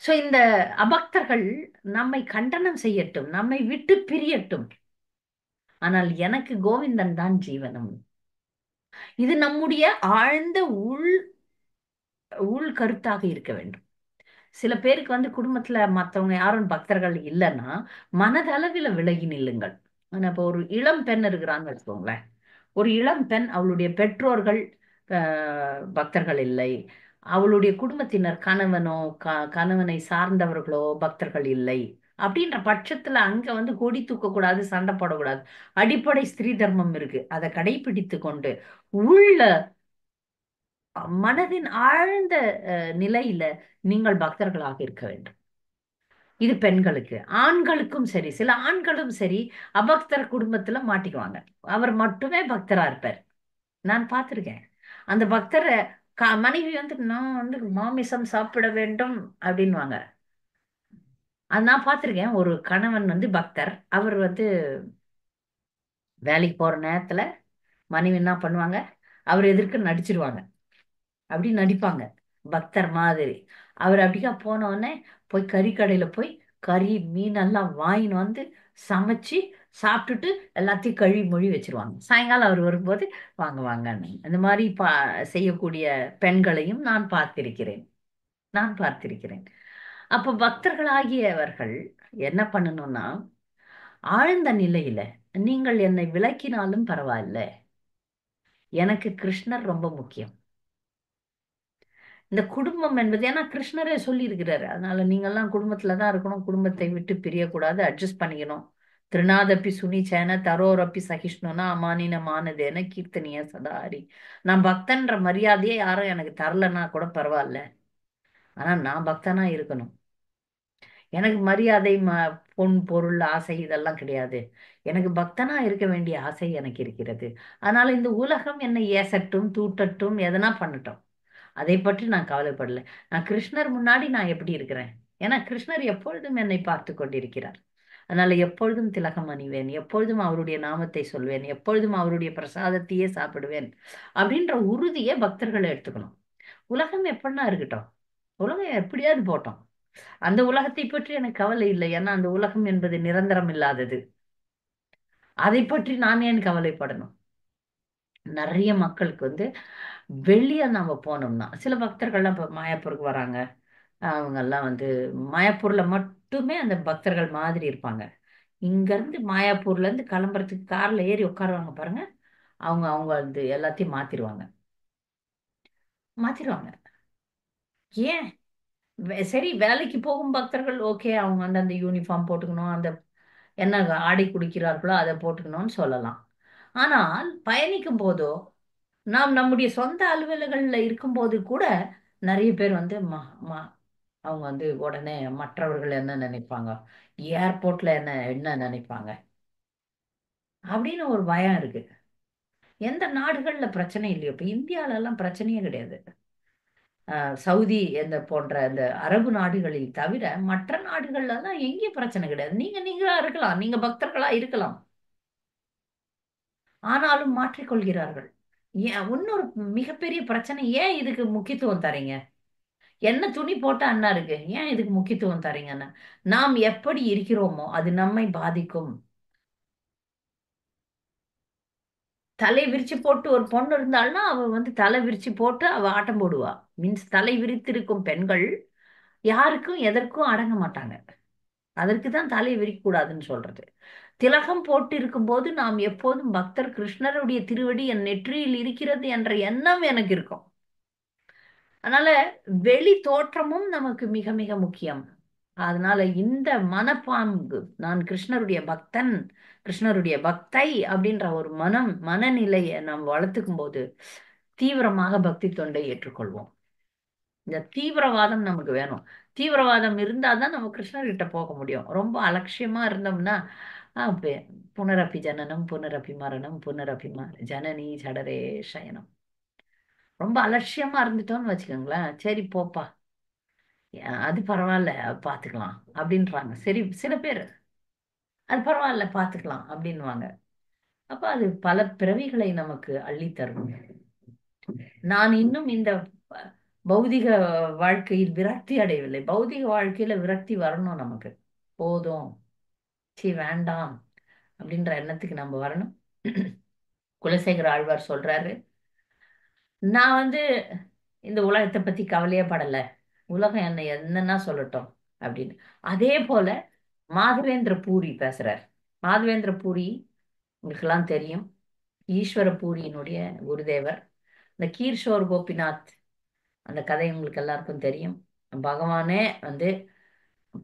சோ இந்த அபக்தர்கள் நம்மை கண்டனம் செய்யட்டும், நம்மை விட்டு பிரியட்டும், ஆனால் எனக்கு கோவிந்தன் தான் ஜீவனம். இது நம்முடைய ஆழ்ந்த உள் உள் கருத்தாக இருக்க வேண்டும். சில பேருக்கு வந்து குடும்பத்துல மத்தவங்க யாரும் பக்தர்கள் இல்லைன்னா மனதளவில் விலகி நில்லுங்கள். ஆனா இப்போ ஒரு இளம் பெண் இருக்கிறான்னு வச்சுக்கோங்களேன். ஒரு இளம் பெண், அவளுடைய பெற்றோர்கள் பக்தர்கள் இல்லை, அவளுடைய குடும்பத்தினர் கணவனோ கணவனை சார்ந்தவர்களோ பக்தர்கள் இல்லை அப்படின்ற பட்சத்துல அங்க வந்து கொடி தூக்க கூடாது, சண்டை போடக்கூடாது. அடிப்படை ஸ்திரீ தர்மம் இருக்கு, அதை கடைபிடித்து கொண்டு உள்ள மனதின் ஆழ்ந்த நிலையில நீங்கள் பக்தர்களாக இருக்க வேண்டும். இது பெண்களுக்கு. ஆண்களுக்கும் சரி, சில ஆண்களும் சரி அபக்தர் குடும்பத்துல மாட்டிக்குவாங்க. அவர் மட்டுமே பக்தரா இருப்பார். நான் பார்த்திருக்கேன். அந்த பக்தரை மனைவி வந்து நான் வந்து மாமிசம் சாப்பிட வேண்டும் அப்படின்வாங்க. அது நான் பார்த்திருக்கேன். ஒரு கணவன் வந்து பக்தர், அவர் வந்து வேலைக்கு போற நேரத்துல மனைவி என்ன பண்ணுவாங்க, அவர் எதிர்க்க நடிச்சிருவாங்க. அப்படி நடிப்பாங்க பக்தர் மாதிரி. அவர் அப்படிக்கா போன உடனே போய் கறிக்கடையில போய் கறி மீன் எல்லாம் வாங்கின்னு வந்து சமைச்சு சாப்பிட்டுட்டு எல்லாத்தையும் கழுவி மொழி வச்சிருவாங்க. சாயங்காலம் அவர் வரும்போது வாங்க வாங்கன்னு இந்த மாதிரி செய்யக்கூடிய பெண்களையும் நான் பார்த்திருக்கிறேன். நான் பார்த்திருக்கிறேன். அப்ப பக்தர்களாகியவர்கள் என்ன பண்ணணும்னா, ஆழ்ந்த நிலையில நீங்கள் என்னை விளக்கினாலும் பரவாயில்ல, எனக்கு கிருஷ்ணர் ரொம்ப முக்கியம். இந்த குடும்பம் என்பது, ஏன்னா கிருஷ்ணரே சொல்லி இருக்கிறாரு, அதனால நீங்கெல்லாம் குடும்பத்துல தான் இருக்கணும், குடும்பத்தை விட்டு பிரியக்கூடாது, அட்ஜஸ்ட் பண்ணிக்கணும். திருநாதப்பி சுனிச்சேன தரோரப்பி சகிஷ்ணுனா அமானின மானதேன கீர்த்தனிய சதாரி. நான் பக்தன்ற மரியாதையே யாரும் எனக்கு தரலன்னா கூட பரவாயில்ல, ஆனா நான் பக்தனா இருக்கணும். எனக்கு மரியாதை பொன் பொருள் ஆசை இதெல்லாம் கிடையாது. எனக்கு பக்தனா இருக்க வேண்டிய ஆசை எனக்கு இருக்கிறது. அதனால இந்த உலகம் என்னை ஏசட்டும் தூட்டட்டும் எதனா பண்ணட்டும், அதை பற்றி நான் கவலைப்படல. நான் கிருஷ்ணர் முன்னாடி நான் எப்படி இருக்கிறேன், ஏன்னா கிருஷ்ணர் எப்பொழுதும் என்னை பார்த்து கொண்டிருக்கிறார். அதனால எப்பொழுதும் திலகம் அணிவேன், எப்பொழுதும் அவருடைய நாமத்தை சொல்வேன், எப்பொழுதும் அவருடைய பிரசாதத்தையே சாப்பிடுவேன் அப்படின்ற உறுதியை பக்தர்களை எடுத்துக்கணும். உலகம் எப்படின்னா இருக்கட்டும், உலகம் எப்படியாவது போட்டோம், அந்த உலகத்தை பற்றி எனக்கு கவலை இல்லை, ஏன்னா அந்த உலகம் என்பது நிரந்தரம் இல்லாதது. அதை பற்றி நான் ஏன் கவலைப்படணும்? நிறைய மக்களுக்கு வந்து வெளியே நாம போனோம்னா, சில பக்தர்கள்லாம் இப்போ மாயாப்பூருக்கு வராங்க, அவங்கெல்லாம் வந்து மாயாப்பூர்ல மட்டுமே அந்த பக்தர்கள் மாதிரி இருப்பாங்க. இங்க இருந்து மாயாப்பூர்ல இருந்து கிளம்புறதுக்கு கார்ல ஏறி உட்காருவாங்க பாருங்க, அவங்க அவங்க வந்து எல்லாத்தையும் மாத்திருவாங்க. மாத்திருவாங்க. ஏன்? சரி, வேலைக்கு போகும் பக்தர்கள் ஓகே, அவங்க வந்து அந்த யூனிஃபார்ம் போட்டுக்கணும், அந்த என்ன ஆடை குடிக்கிறார்களோ அதை போட்டுக்கணும்னு சொல்லலாம். ஆனால் பயணிக்கும் போதோ, நாம் நம்முடைய சொந்த அலுவலகங்கள்ல இருக்கும்போது கூட நிறைய பேர் வந்து அவங்க வந்து உடனே மற்றவர்கள் என்ன நினைப்பாங்க, ஏர்போர்ட்ல என்ன என்ன நினைப்பாங்க அப்படின்னு ஒரு பயம் இருக்கு. எந்த நாடுகள்ல பிரச்சனை இல்லையோ, இப்ப இந்தியால எல்லாம் பிரச்சனையே கிடையாது. சவுதி இந்த போன்ற இந்த அரபு நாடுகளில் தவிர மற்ற நாடுகள்ல எல்லாம் எங்கேயும் பிரச்சனை கிடையாது. நீங்களா இருக்கலாம், நீங்க பக்தர்களா இருக்கலாம், ஆனாலும் மாற்றிக்கொள்கிறார்கள். ஏன் இன்னொரு மிகப்பெரிய பிரச்சனை, ஏன் இதுக்கு முக்கியத்துவம் தரீங்க? என்ன துணி போட்டா என்ன இருக்கு, ஏன் இதுக்கு முக்கியத்துவம் தரீங்கன்னா, நாம் எப்படி இருக்கிறோமோ அது நம்மை பாதிக்கும். தலை விரிச்சு போட்டு ஒரு பொண்ணு இருந்தாள்னா அவ வந்து தலை விரிச்சு போட்டு அவ ஆட்டம் போடுவா. மீன்ஸ் தலை விரித்திருக்கும் பெண்கள் யாருக்கும் எதற்கும் அடங்க மாட்டாங்க. அதற்கு தான் தலை விரிக்க கூடாதுன்னு சொல்றது. திலகம் போட்டு இருக்கும்போது நாம் எப்போதும் பக்தர் கிருஷ்ணருடைய திருவடி என் நெற்றியில் இருக்கிறது என்ற எண்ணம் எனக்கு இருக்கும். அதனால வெளி தோற்றமும் நமக்கு மிக மிக முக்கியம். அதனால இந்த மனப்பாங்கு, நான் கிருஷ்ணருடைய பக்தன், கிருஷ்ணருடைய பக்தை அப்படின்ற ஒரு மனநிலையை நாம் வளர்த்துக்கும் போது தீவிரமாக பக்தி தொண்டை ஏற்றுக்கொள்வோம். இந்த தீவிரவாதம் நமக்கு வேணும். தீவிரவாதம் இருந்தாதான் நம்ம கிருஷ்ணர்கிட்ட போக முடியும். ரொம்ப அலட்சியமா இருந்தோம்னா புனரப்பி ஜனனம் புனரப்பி மரணம் புனரப்பி ஜனனி ஜடரே சயனம். ரொம்ப அலட்சியமா இருந்துட்டோம்னு வச்சுக்கோங்களேன், சரி போப்பா, அது பரவாயில்ல பாத்துக்கலாம் அப்படின்றாங்க. சரி, சில பேர் அது பரவாயில்ல பாத்துக்கலாம் அப்படின்வாங்க. அப்ப அது பல பிறவிகளை நமக்கு அள்ளி தரும். நான் இன்னும் இந்த பௌதிக வாழ்க்கையில் விரக்தி அடையவில்லை. பௌதிக வாழ்க்கையில விரக்தி வரணும் நமக்கு. போதும், சீ வேண்டாம் அப்படின்ற எண்ணத்துக்கு நம்ம வரணும். குலசேகர ஆழ்வார் சொல்றாரு, நான் வந்து இந்த உலகத்தை பத்தி கவலையே படல, உலகம் என்னை என்னன்னா சொல்லட்டும் அப்படின்னு. அதே போல மாதவேந்திர பூரி பேசுறார். மாதவேந்திர பூரி உங்களுக்கெல்லாம் தெரியும், ஈஸ்வர பூரியினுடைய குருதேவர். இந்த கீர்ஷோர் கோபிநாத் அந்த கதை உங்களுக்கு எல்லாருக்கும் தெரியும். பகவானே வந்து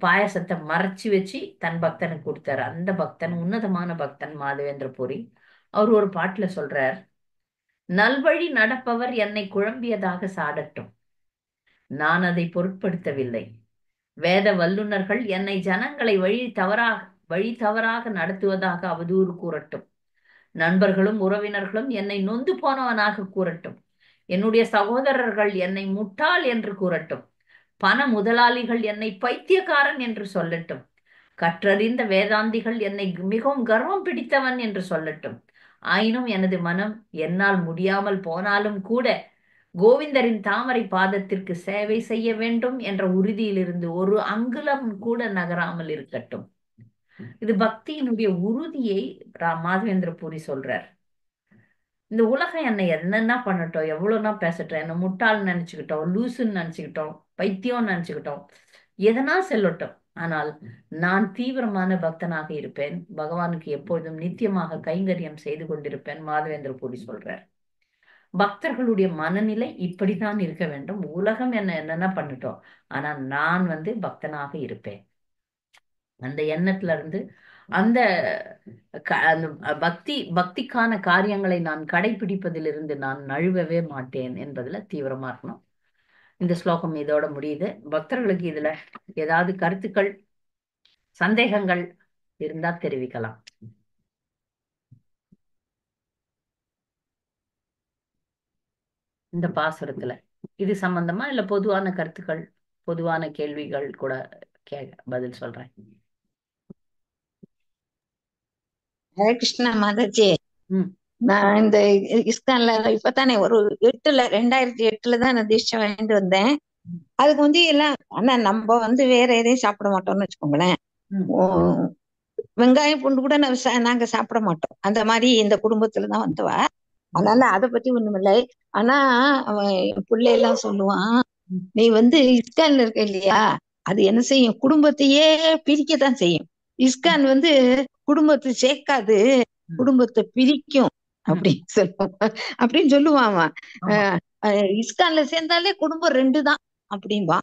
பாயசத்தை மறைச்சு வச்சு தன் பக்தனுக்கு கொடுத்தாரு. அந்த பக்தன் உன்னதமான பக்தன் மாதவேந்திர பூரி. அவர் ஒரு பாட்டுல சொல்றார், நல்வழி நடப்பவர் என்னை குழம்பியதாக சாடட்டும், நான் அதை பொருட்படுத்தவில்லை. வேத வல்லுனர்கள் என்னை ஜனங்களை வழி தவறாக நடத்துவதாக அவதூறு கூறட்டும். நண்பர்களும் உறவினர்களும் என்னை நொந்து போனவனாக கூறட்டும். என்னுடைய சகோதரர்கள் என்னை முட்டாள் என்று கூறட்டும். பண முதலாளிகள் என்னை பைத்தியக்காரன் என்று சொல்லட்டும். கற்றறிந்த வேதாந்திகள் என்னை மிகவும் கர்வம் பிடித்தவன் என்று சொல்லட்டும். ஆயினும் எனது மனம் என்னால் முடியாமல் போனாலும் கூட கோவிந்தரின் தாமரை பாதத்திற்கு சேவை செய்ய வேண்டும் என்ற உறுதியிலிருந்து ஒரு அங்குலம் கூட நகராமல் இருக்கட்டும். இது பக்தியினுடைய உறுதியை மாதவேந்திர பூரி சொல்றார். இந்த உலகம் என்னை என்னென்ன பண்ணட்டும், எவ்வளவுனா பேசட்டும், என்ன முட்டாள்னு நினைச்சுக்கிட்டோம், லூசுன்னு நினைச்சுக்கிட்டோம், பைத்தியம்னு நினைச்சுக்கிட்டோம், எதனா செல்லட்டும், ஆனால் நான் தீவிரமான பக்தனாக இருப்பேன், பகவானுக்கு எப்பொழுதும் நித்தியமாக கைங்கரியம் செய்து கொண்டிருப்பேன். மாதவேந்திர பூரி சொல்றார். பக்தர்களுடைய மனநிலை இப்படித்தான் இருக்க வேண்டும். உலகம் என்ன என்னென்ன பண்ணட்டும், ஆனா நான் வந்து பக்தனாக இருப்பேன். அந்த எண்ணத்துல இருந்து அந்த அந்த பக்திக்கான காரியங்களை நான் கடைபிடிப்பதிலிருந்து நான் நழுவவே மாட்டேன் என்பதுல தீவிரமா இருக்கணும். இந்த ஸ்லோகம் இதோட முடியுது. பக்தர்களுக்கு இதுல ஏதாவது கருத்துக்கள், சந்தேகங்கள் இருந்தா தெரிவிக்கலாம். இந்த பாசுரத்துல இது சம்பந்தமா இல்ல பொதுவான கருத்துக்கள், பொதுவான கேள்விகள் கூட பதில் சொல்றேன்.
ஹரே கிருஷ்ணா மாதாஜி.
ம்.
நான் இந்த இஸ்கான்ல இப்பதானே ஒரு 2008 தான் நான் தீட்சை வாங்கிட்டு வந்தேன். அதுக்கு வந்து எல்லாம் ஆனா நம்ம வந்து வேற எதையும் சாப்பிட மாட்டோம்னு வச்சுக்கோங்களேன்.
ம்.
வெங்காயம் பூண்டு கூட நாங்க சாப்பிட மாட்டோம். அந்த மாதிரி இந்த குடும்பத்துலதான் வந்தவ. அதனால அதை பத்தி ஒண்ணுமில்லை. ஆனா அவன் என் பிள்ளை எல்லாம் சொல்லுவான், நீ வந்து இஸ்கான்ல இருக்க இல்லையா, அது என்ன செய்யும், குடும்பத்தையே பிரிக்கத்தான் செய்யும். இஸ்கான் வந்து குடும்பத்தை சேர்க்காது, குடும்பத்தை பிரிக்கும் அப்படின்னு சொல்லுவான். அப்படின்னு சொல்லுவான் அவன். இஸ்கான்ல சேர்ந்தாலே குடும்பம் 2 தான் அப்படின்பா.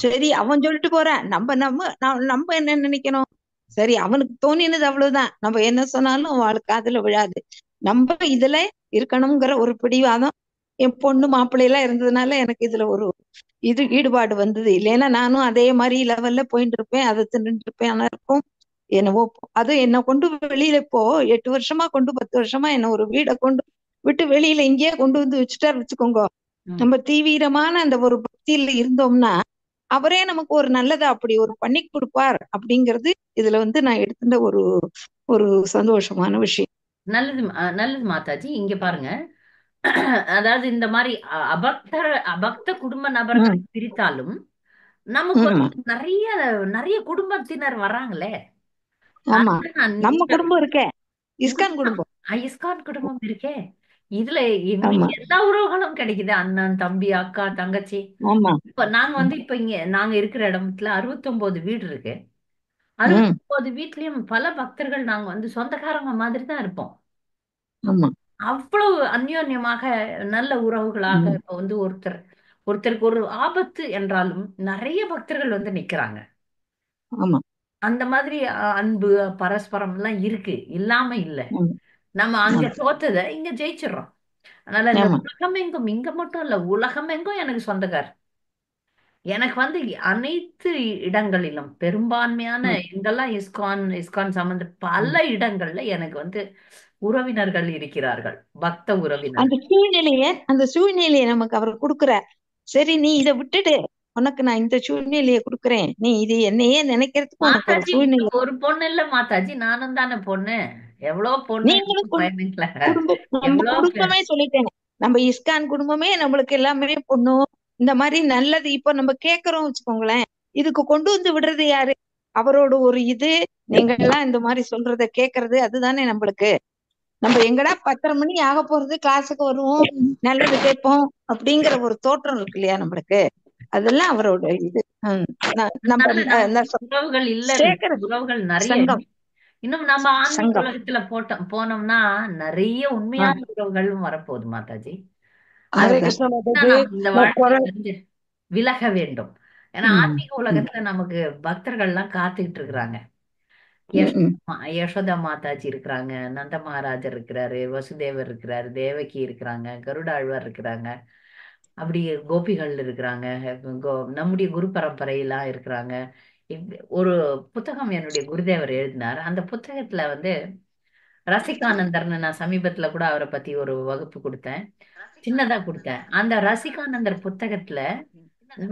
சரி, அவன் சொல்லிட்டு போறான், நம்ம நம்ம நம்ம என்ன நினைக்கணும், சரி அவனுக்கு தோணினது அவ்வளவுதான், நம்ம என்ன சொன்னாலும் அவளுக்கு காதுல விழாது. நம்ம இதுல இருக்கணுங்கிற ஒரு பிடிவாதம் என் பொண்ணு மாப்பிள்ளை எல்லாம் இருந்ததுனால எனக்கு இதுல ஒரு இது ஈடுபாடு வந்தது. இல்லைன்னா நானும் அதே மாதிரி லெவல்ல போயிட்டு இருப்பேன், அதை தின்னுட்டு இருப்பேன். ஆனா இருக்கும் என்னவோ அது என்னை கொண்டு வெளியில இப்போ 8 வருஷமா 10 வருஷமா என்ன ஒரு வீடை கொண்டு விட்டு வெளியில இங்கேயே கொண்டு வந்து வச்சுட்டாரு வச்சுக்கோங்க.
ம்.
நம்ம தீவிரமான அந்த ஒரு பக்தியில இருந்தோம்னா அவரே நமக்கு ஒரு நல்லதை அப்படி ஒரு பண்ணி கொடுப்பார் அப்படிங்கிறது இதுல வந்து நான் எடுத்துட்ட ஒரு ஒரு சந்தோஷமான விஷயம்.
நல்லது நல்லது மாதாஜி. இங்க பாருங்க. அதாவது இந்த மாதிரி அபக்த குடும்ப நபர்களை
ம்,
பிரித்தாலும் நமக்கு
ஆமா,
வந்து நிறைய நிறைய குடும்பத்தினர் வர்றாங்களே.
ஆமா.
அதுதான் நான்
நம்ம
இங்க
குடும்பம் இருக்கே, இஸ்கான்
உண்மைதான்.
குடும்பம்.
இஸ்கான் குடும்பம் இருக்கே. இதுல
ஆமா,
எல்லா உறவுகளும் கிடைக்குது. அண்ணன், தம்பி, அக்கா, தங்கச்சி.
ஆமா.
இப்ப நாங்க வந்து இப்ப இங்க நாங்க இருக்கிற இடத்துல 69 வீடு இருக்கு.
ம்,
69 வீட்லயும் பல பக்தர்கள் நாங்க வந்து சொந்தக்காரங்க மாதிரி தான் இருப்போம்.
ஆமா.
அவ்வளவு அந்யோன்யமாக நல்ல உறவுகளாக
ம்,
இப்ப வந்து ஒருத்தருக்கு ஒரு ஆபத்து என்றாலும் நிறைய பக்தர்கள் வந்து நிக்கிறாங்க.
ஆமா.
அந்த மாதிரி அன்பு பரஸ்பரம் எல்லாம் இருக்கு, இல்லாம இல்ல.
ம்,
நம்ம அங்க
ஆமா,
தோத்ததை இங்க ஜெயிச்சிடறோம். அதனால இந்த
ஆமா.
உலகமெங்கும் இங்க மட்டும் இல்ல, உலகமெங்கும் எனக்கு சொந்தக்கார். எனக்கு வந்து அனைத்து இடங்களிலும் பெரும்பான்மையான
ம்,
எங்கெல்லாம் இஸ்கான் இஸ்கான் சம்பந்த பல
ம்.
இடங்கள்ல எனக்கு வந்து உறவினர்கள் இருக்கிறார்கள், பக்த
அந்த
உறவினர்கள்.
சூழ்நிலையை நமக்கு அவர் கொடுக்குறார். சரி, நீ இதை விட்டுடு, உனக்கு நான் இந்த சூழ்நிலையை கொடுக்குறேன், நீ இது என்னையே நினைக்கிறதுக்கு உனக்கு ஒரு
மாதாஜி இங்க
சூழ்நிலை.
ஒரு பொண்ணு இல்ல மாதாஜி, நானும் தானே பொண்ணு. எவ்வளவு பொண்ணு
நீங்களும்
எனக்கு பயன் இல்ல.
குடும்பம், நம்ம
எவ்வளவு பேர்.
குடும்பமே சொல்லிட்டேன். நம்ம இஸ்கான் குடும்பமே நம்மளுக்கு எல்லாமே பொண்ணும் இந்த மாதிரி நல்லது. இப்ப நம்ம கேக்குறோம் வச்சுக்கோங்களேன், இதுக்கு கொண்டு வந்து விடுறது யாரு? அவரோட ஒரு இது. நீங்க எல்லாம் இந்த மாதிரி சொல்றத கேக்குறது அதுதானே நம்மளுக்கு. நம்ம எங்கடா 10:30 மணி ஆக போறது, கிளாஸுக்கு வருவோம், நல்லது கேட்போம் அப்படிங்கிற ஒரு தோற்றம் இருக்கு இல்லையா நம்மளுக்கு. அதெல்லாம் அவரோட இது. ஹம், நம்ம
அதனால நமக்கு
நான்
உறவுகள் இல்லைன்னு,
சேகர
உறவுகள் நிறைய.
சங்கம்,
இன்னும் நம்ம ஆன்மீக
சங்கம்.
உலகத்துல போனோம்னா நிறைய
ஆ,
உண்மையான உறவுகளும் வரப்போகுது மாதாஜி.
ஹரே
அதனால
கிருஷ்ண
தான்
மாதாஜி.
நாம் இந்த
நான்
வாழ்க்கையில இருந்து விலக வேண்டும். ஏன்னா
ம்,
ஆன்மீக
ம்,
உலகத்துல நமக்கு பக்தர்கள் எல்லாம் காத்துக்கிட்டு இருக்கிறாங்க.
ம், ம்,
யசோதா மாதாஜி இருக்கிறாங்க, நந்த மகாராஜர் இருக்கிறாரு, வசுதேவர் இருக்கிறாரு, தேவகி இருக்கிறாங்க, கருடாழ்வார் இருக்கிறாங்க, அப்படி கோபிகள் இருக்கிறாங்க, நம்முடைய குரு பரம்பரையெல்லாம் இருக்கிறாங்க. ஒரு புத்தகம் என்னுடைய குருதேவர் எழுதினார். அந்த புத்தகத்துல வந்து ரசிகானந்தர்னு, நான் சமீபத்துல கூட அவரை பத்தி ஒரு வகுப்பு கொடுத்தேன், சின்னதா கொடுத்தேன். அந்த ரசிகானந்தர் புத்தகத்துல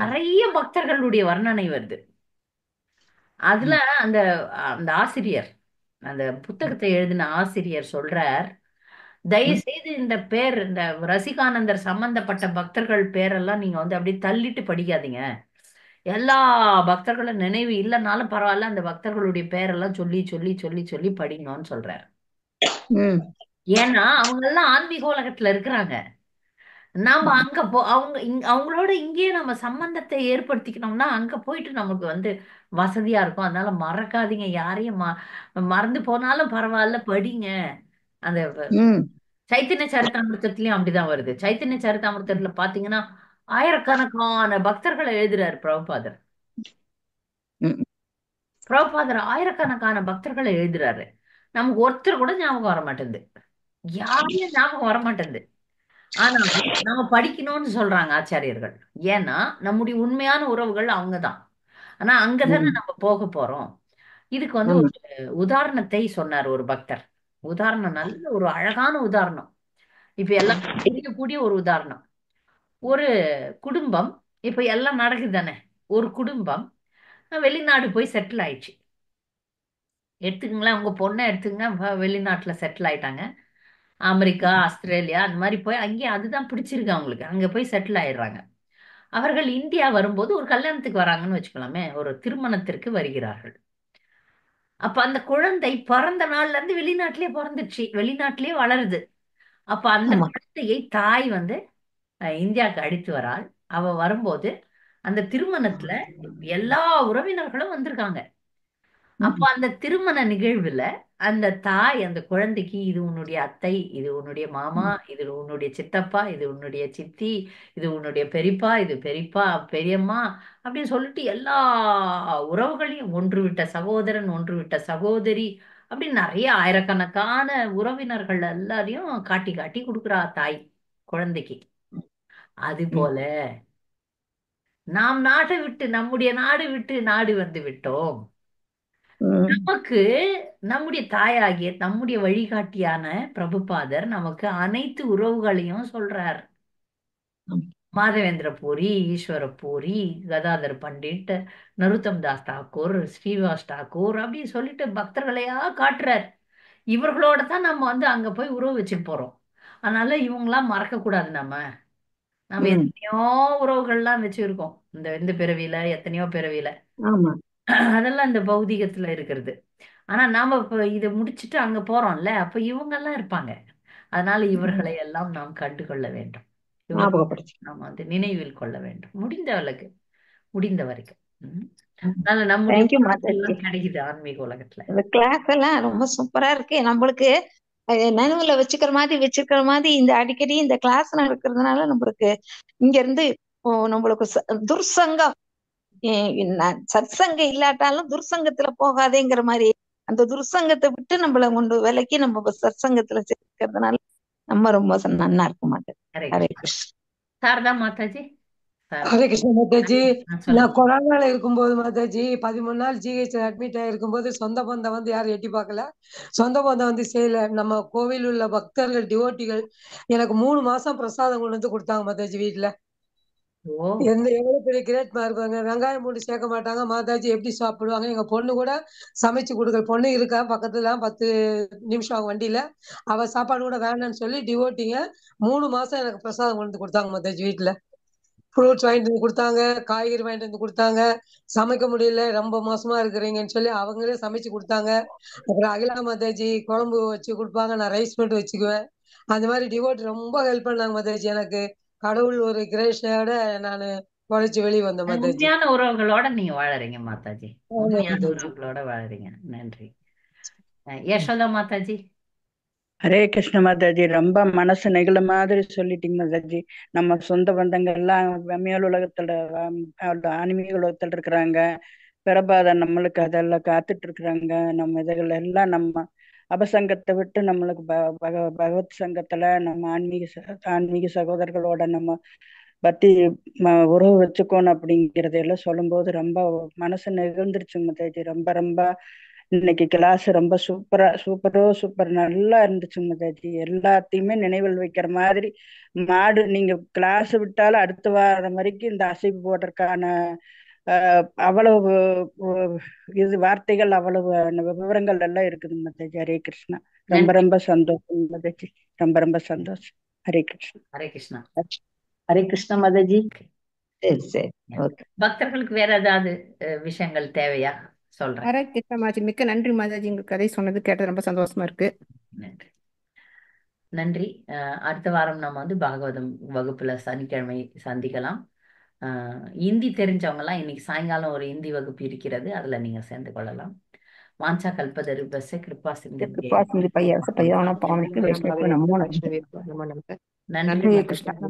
நிறைய பக்தர்களுடைய வர்ணனை வருது. அதுல
ம்,
அந்த அந்த ஆசிரியர், அந்த புத்தகத்தை எழுதின ஆசிரியர் சொல்றார், தயவு
ம்,
செய்து இந்த ரசிகானந்தர் சம்பந்தப்பட்ட பக்தர்கள் பேரெல்லாம் நீங்க வந்து அப்படியே தள்ளிட்டு படிக்காதீங்க. எல்லா பக்தர்களும் நினைவு இல்லைனாலும் பரவாயில்ல, அந்த பக்தர்களுடைய பேரெல்லாம் சொல்லி சொல்லி சொல்லி சொல்லி படிங்கன்னு சொல்றாரு.
ம்,
ஏன்னா அவங்க எல்லாம் ஆன்மீக உலகத்துல இருக்கிறாங்க. நாம அங்க அவங்களோட இங்கேயே நம்ம சம்பந்தத்தை ஏற்படுத்திக்கணும்னா அங்க போயிட்டு நமக்கு வந்து வசதியா இருக்கும். அதனால மறக்காதீங்க, யாரையும் மறந்து போனாலும் பரவாயில்ல, படிங்க. அந்த
ம்,
சைத்தன்ய சரிதாமிர்தத்திலயும் அப்படிதான் வருது. சைத்தன்ய சரிதாமிர்தத்துல பாத்தீங்கன்னா ஆயிரக்கணக்கான பக்தர்களை எழுதுறாரு பிரபுபாதர்.
ம்,
பிரபுபாதர் ஆயிரக்கணக்கான பக்தர்களை எழுதுறாரு. நமக்கு ஒருத்தர் கூட ஞாபகம் வர மாட்டேங்குது. யாரையும் ஞாபகம் வர மாட்டேங்குது. ஆனாலும் நம்ம படிக்கணும்னு சொல்றாங்க ஆச்சாரியர்கள். ஏன்னா நம்முடைய உண்மையான உறவுகள் அவங்கதான். ஆனா அங்கதானே
ம்.
நம்ம போக போறோம். இதுக்கு வந்து
ஆமா.
ஒரு உதாரணத்தை சொன்னார் ஒரு பக்தர். உதாரணம், நல்ல ஒரு அழகான உதாரணம். இப்ப எல்லாருக்கும் புரியக்கூடிய ஒரு உதாரணம். ஒரு குடும்பம், இப்ப எல்லாம் நடக்குது தானே. ஒரு குடும்பம் வெளிநாடு போய் செட்டில் ஆயிடுச்சு. எடுத்துக்கங்களேன், உங்க பொண்ணை எடுத்துங்க, வெளிநாட்டுல செட்டில் ஆயிட்டாங்க. அமெரிக்கா, ஆஸ்திரேலியா அந்த மாதிரி போய் அங்கேயே அதுதான் பிடிச்சிருக்கு அவங்களுக்கு. அங்க போய் செட்டில் ஆயிடுறாங்க. அவர்கள் இந்தியா வரும்போது ஒரு கல்யாணத்துக்கு வராங்கன்னு வச்சுக்கலாமே, ஒரு திருமணத்திற்கு வருகிறார்கள். அப்ப அந்த குழந்தை பிறந்த நாள்ல இருந்து வெளிநாட்டிலே பிறந்துச்சு, வெளிநாட்டிலே வளருது. அப்ப அந்த
ஆமா.
குழந்தையை தாய் வந்து இந்தியாவுக்கு அழைத்து வராள். அவ வரும்போது அந்த திருமணத்துல எல்லா உறவினர்களும் வந்திருக்காங்க. அப்ப
ம்,
அந்த திருமண நிகழ்வுல அந்த தாய் அந்த குழந்தைக்கு, இது உன்னுடைய அத்தை, இது உன்னுடைய மாமா,
ம்,
இது உன்னுடைய சித்தப்பா, இது உன்னுடைய சித்தி, இது உன்னுடைய பெரியப்பா, இது பெரியப்பா பெரியம்மா அப்படின்னு சொல்லிட்டு எல்லா உறவுகளையும், ஒன்று விட்ட சகோதரன், ஒன்று விட்ட சகோதரி, அப்படின்னு நிறைய ஆயிரக்கணக்கான உறவினர்கள் எல்லாரையும் காட்டி காட்டி கொடுக்குறா தாய் குழந்தைக்கு. அது
ம்,
போல நாம் நாட்டை விட்டு நம்முடைய நாடு விட்டு நாடு வந்து விட்டோம்.
ம்,
நமக்கு நம்முடைய தாயாகிய நம்முடைய வழிகாட்டியான பிரபுபாதர் நமக்கு அனைத்து உறவுகளையும் சொல்றார்.
ம்,
மாதவேந்திர பூரி, ஈஸ்வர பூரி, கதாதர் பண்டிட், நருத்தம் தாஸ் தாக்கூர், ஸ்ரீவாஸ் தாக்கூர் அப்படி சொல்லிட்டு பக்தர்களையா காட்டுறார். இவர்களோட தான் நம்ம வந்து அங்க போய் உறவு வச்சுட்டு போறோம். அதனால இவங்கெல்லாம் மறக்க கூடாது நம்ம. நம்ம
ம்.
எத்தனையோ உறவுகள்லாம் வச்சிருக்கோம் இந்த இந்த பிறவியில, எத்தனையோ பிறவியில.
ஆமா.
அதெல்லாம் இந்த பௌதிகத்துல இருக்கிறது. ஆனா நாம இப்ப இதை முடிச்சிட்டு அங்க போறோம்ல, அப்ப இவங்க எல்லாம் இருப்பாங்க. அதனால
ம்.
இவர்களை எல்லாம் நாம் கண்டு கொள்ள வேண்டும். இவர்
ஞாபகப்படுத்தி.
நாம் வந்து நினைவில் கொள்ள வேண்டும். முடிந்த வரைக்கும். ம். அதனால நம்முடைய
தேங்க்யூ
பொருட்கள்
மாதாஜி.
எல்லாம் கிடைக்குது ஆன்மீக உலகத்துல.
இந்த கிளாஸ் எல்லாம் ரொம்ப சூப்பரா இருக்கு. நம்மளுக்கு நினைவுல வச்சுக்கிற மாதிரி இந்த அடிக்கடி இந்த கிளாஸ் நடக்கிறதுனால நம்மளுக்கு இங்க இருந்து நம்மளுக்கு துர்சங்கம் சத்சங்கம் இல்லாட்டாலும் துர்சங்கத்துல போகாதேங்கிற மாதிரி அந்த துர்சங்கத்தை விட்டு நம்மள கொண்டு விலக்கி நம்ம சத்சங்கத்துல சேர்க்கிறதுனால நம்ம ரொம்ப நன்னா இருக்க மாட்டேன்.
ஹரே
ஹரே
கிருஷ்ணா.
கிருஷ்ண.
சாரதா மாதாஜி. சாரதா.
ஹரே கிருஷ்ண மாதாஜி.
சொல்லுங்க.
நான் கொரோனால இருக்கும்போது மாதாஜி 13 நாள் ஜிஹெச்ல அட்மிட் ஆயிருக்கும்போது சொந்த பந்தம் வந்து யாரும் எட்டி பார்க்கல. சொந்த பந்தம் வந்து செய்யல. நம்ம கோவில் உள்ள பக்தர்கள் டிவோட்டிகள் எனக்கு 3 மாசம் பிரசாதம் கொண்டு வந்து கொடுத்தாங்க மாதாஜி வீட்டுல.
ஓ.
எவ்வளவு பெரிய கிரேட்மா இருப்பாங்க. வெங்காயம் பூண்டு சேர்க்க மாட்டாங்க மாதாஜி. எப்படி சாப்பிடுவாங்க? எங்க பொண்ணு கூட சமைச்சு கொடுக்குற பொண்ணு இருக்கா பக்கத்துல 10 நிமிஷம் அவங்க வண்டியில. அவ சாப்பாடு கூட வேண்டாம்னு சொல்லி டிவோட்டிங்க 3 மாசம் எனக்கு பிரசாதம் கொண்டு வந்து கொடுத்தாங்க மாதாஜி வீட்டுல. ஃப்ரூட்ஸ் வாங்கிட்டு வந்து கொடுத்தாங்க, காய்கறி வாங்கிட்டு வந்து கொடுத்தாங்க. சமைக்க முடியல, ரொம்ப மோசமா இருக்கிறீங்கன்னு சொல்லி அவங்களே சமைச்சு கொடுத்தாங்க. அப்புறம் அகிலா மாதாஜி குழம்பு வச்சு கொடுப்பாங்க, நான் ரைஸ் மட்டும் வச்சுக்குவேன். அந்த மாதிரி டிவோட் ரொம்ப ஹெல்ப் பண்ணாங்க மாதாஜி. எனக்கு கடவுள் ஒரு கிரேஷோட நான் உழைச்சு வெளியே வந்தேன் மாதாஜி.
உண்மையான உறவுகளோட நீங்க வாழறீங்க மாதாஜி.
ஆமா
உண்மையான
மாதாஜி.
உறவுகளோட வாழறீங்க. நன்றி. யசோதா மாதாஜி.
ஹரே கிருஷ்ண மாதாஜி. ரொம்ப மனசு நெகிழ மாதிரி சொல்லிட்டீங்க மாதாஜி. நம்ம சொந்த பந்தங்கள் எல்லாம் மேல் உலகத்துல ஆன்மீக உலகத்துல இருக்கிறாங்க. பிரபாதம் நம்மளுக்கு அதெல்லாம் காத்துட்டு இருக்கிறாங்க. நம்ம இதுகள் எல்லாம் நம்ம அபசங்கத்தை விட்டு நம்மளுக்கு பகவத் சங்கத்துல நம்ம ஆன்மீக சகோதரர்களோட நம்ம பத்தி உறவு வச்சுக்கோணும் அப்படிங்கறத எல்லாம் சொல்லும்போது ரொம்ப மனசு நெகிழ்ந்துருச்சு மாதாஜி. ரொம்ப ரொம்ப இன்னைக்கு கிளாஸ் ரொம்ப சூப்பர் நல்லா இருந்துச்சு மாதாஜி. எல்லாத்தையுமே நினைவில் வைக்கிற மாதிரி நீங்க கிளாஸ் விட்டாலும் அடுத்த வாரம் வரைக்கும் இந்த அசைவு போடுறதுக்கான அவ்வளவு வார்த்தைகள் அவ்வளவு விவரங்கள் எல்லாம் இருக்குது மாதாஜி. ஹரே கிருஷ்ணா. ரொம்ப
நன்றி.
ரொம்ப சந்தோஷம் மாதாஜி. ரொம்ப ரொம்ப சந்தோஷம். ஹரே கிருஷ்ணா.
ஹரே கிருஷ்ணா.
ஹரே கிருஷ்ண மாதாஜி. சரி சரி. ஓகே.
பக்தர்களுக்கு வேற ஏதாவது விஷயங்கள் தேவையா சொல்றேன்.
ஹரே கிருஷ்ண மாதாஜி. மிக்க நன்றி மாதாஜி. உங்க கதை சொன்னது கேட்டது ரொம்ப சந்தோஷமா இருக்கு.
நன்றி. நன்றி. அடுத்த வாரம் நம்ம வந்து பாகவதம் வகுப்புல சனிக்கிழமை சந்திக்கலாம். இந்தி தெரிஞ்சவங்கலாம் இன்னைக்கு சாயங்காலம் ஒரு இந்தி வகுப்பு இருக்கிறது, அதுல நீங்க சேர்ந்து கொள்ளலாம். வாஞ்சா கல்பதருபஸ்ய கிருபா சிந்து
கிருபா சிந்து பையா பையாவன பாவனைக்கு வைஷ்ணவ நமோ நமः.
நன்றி.
நன்றி கிருஷ்ணா.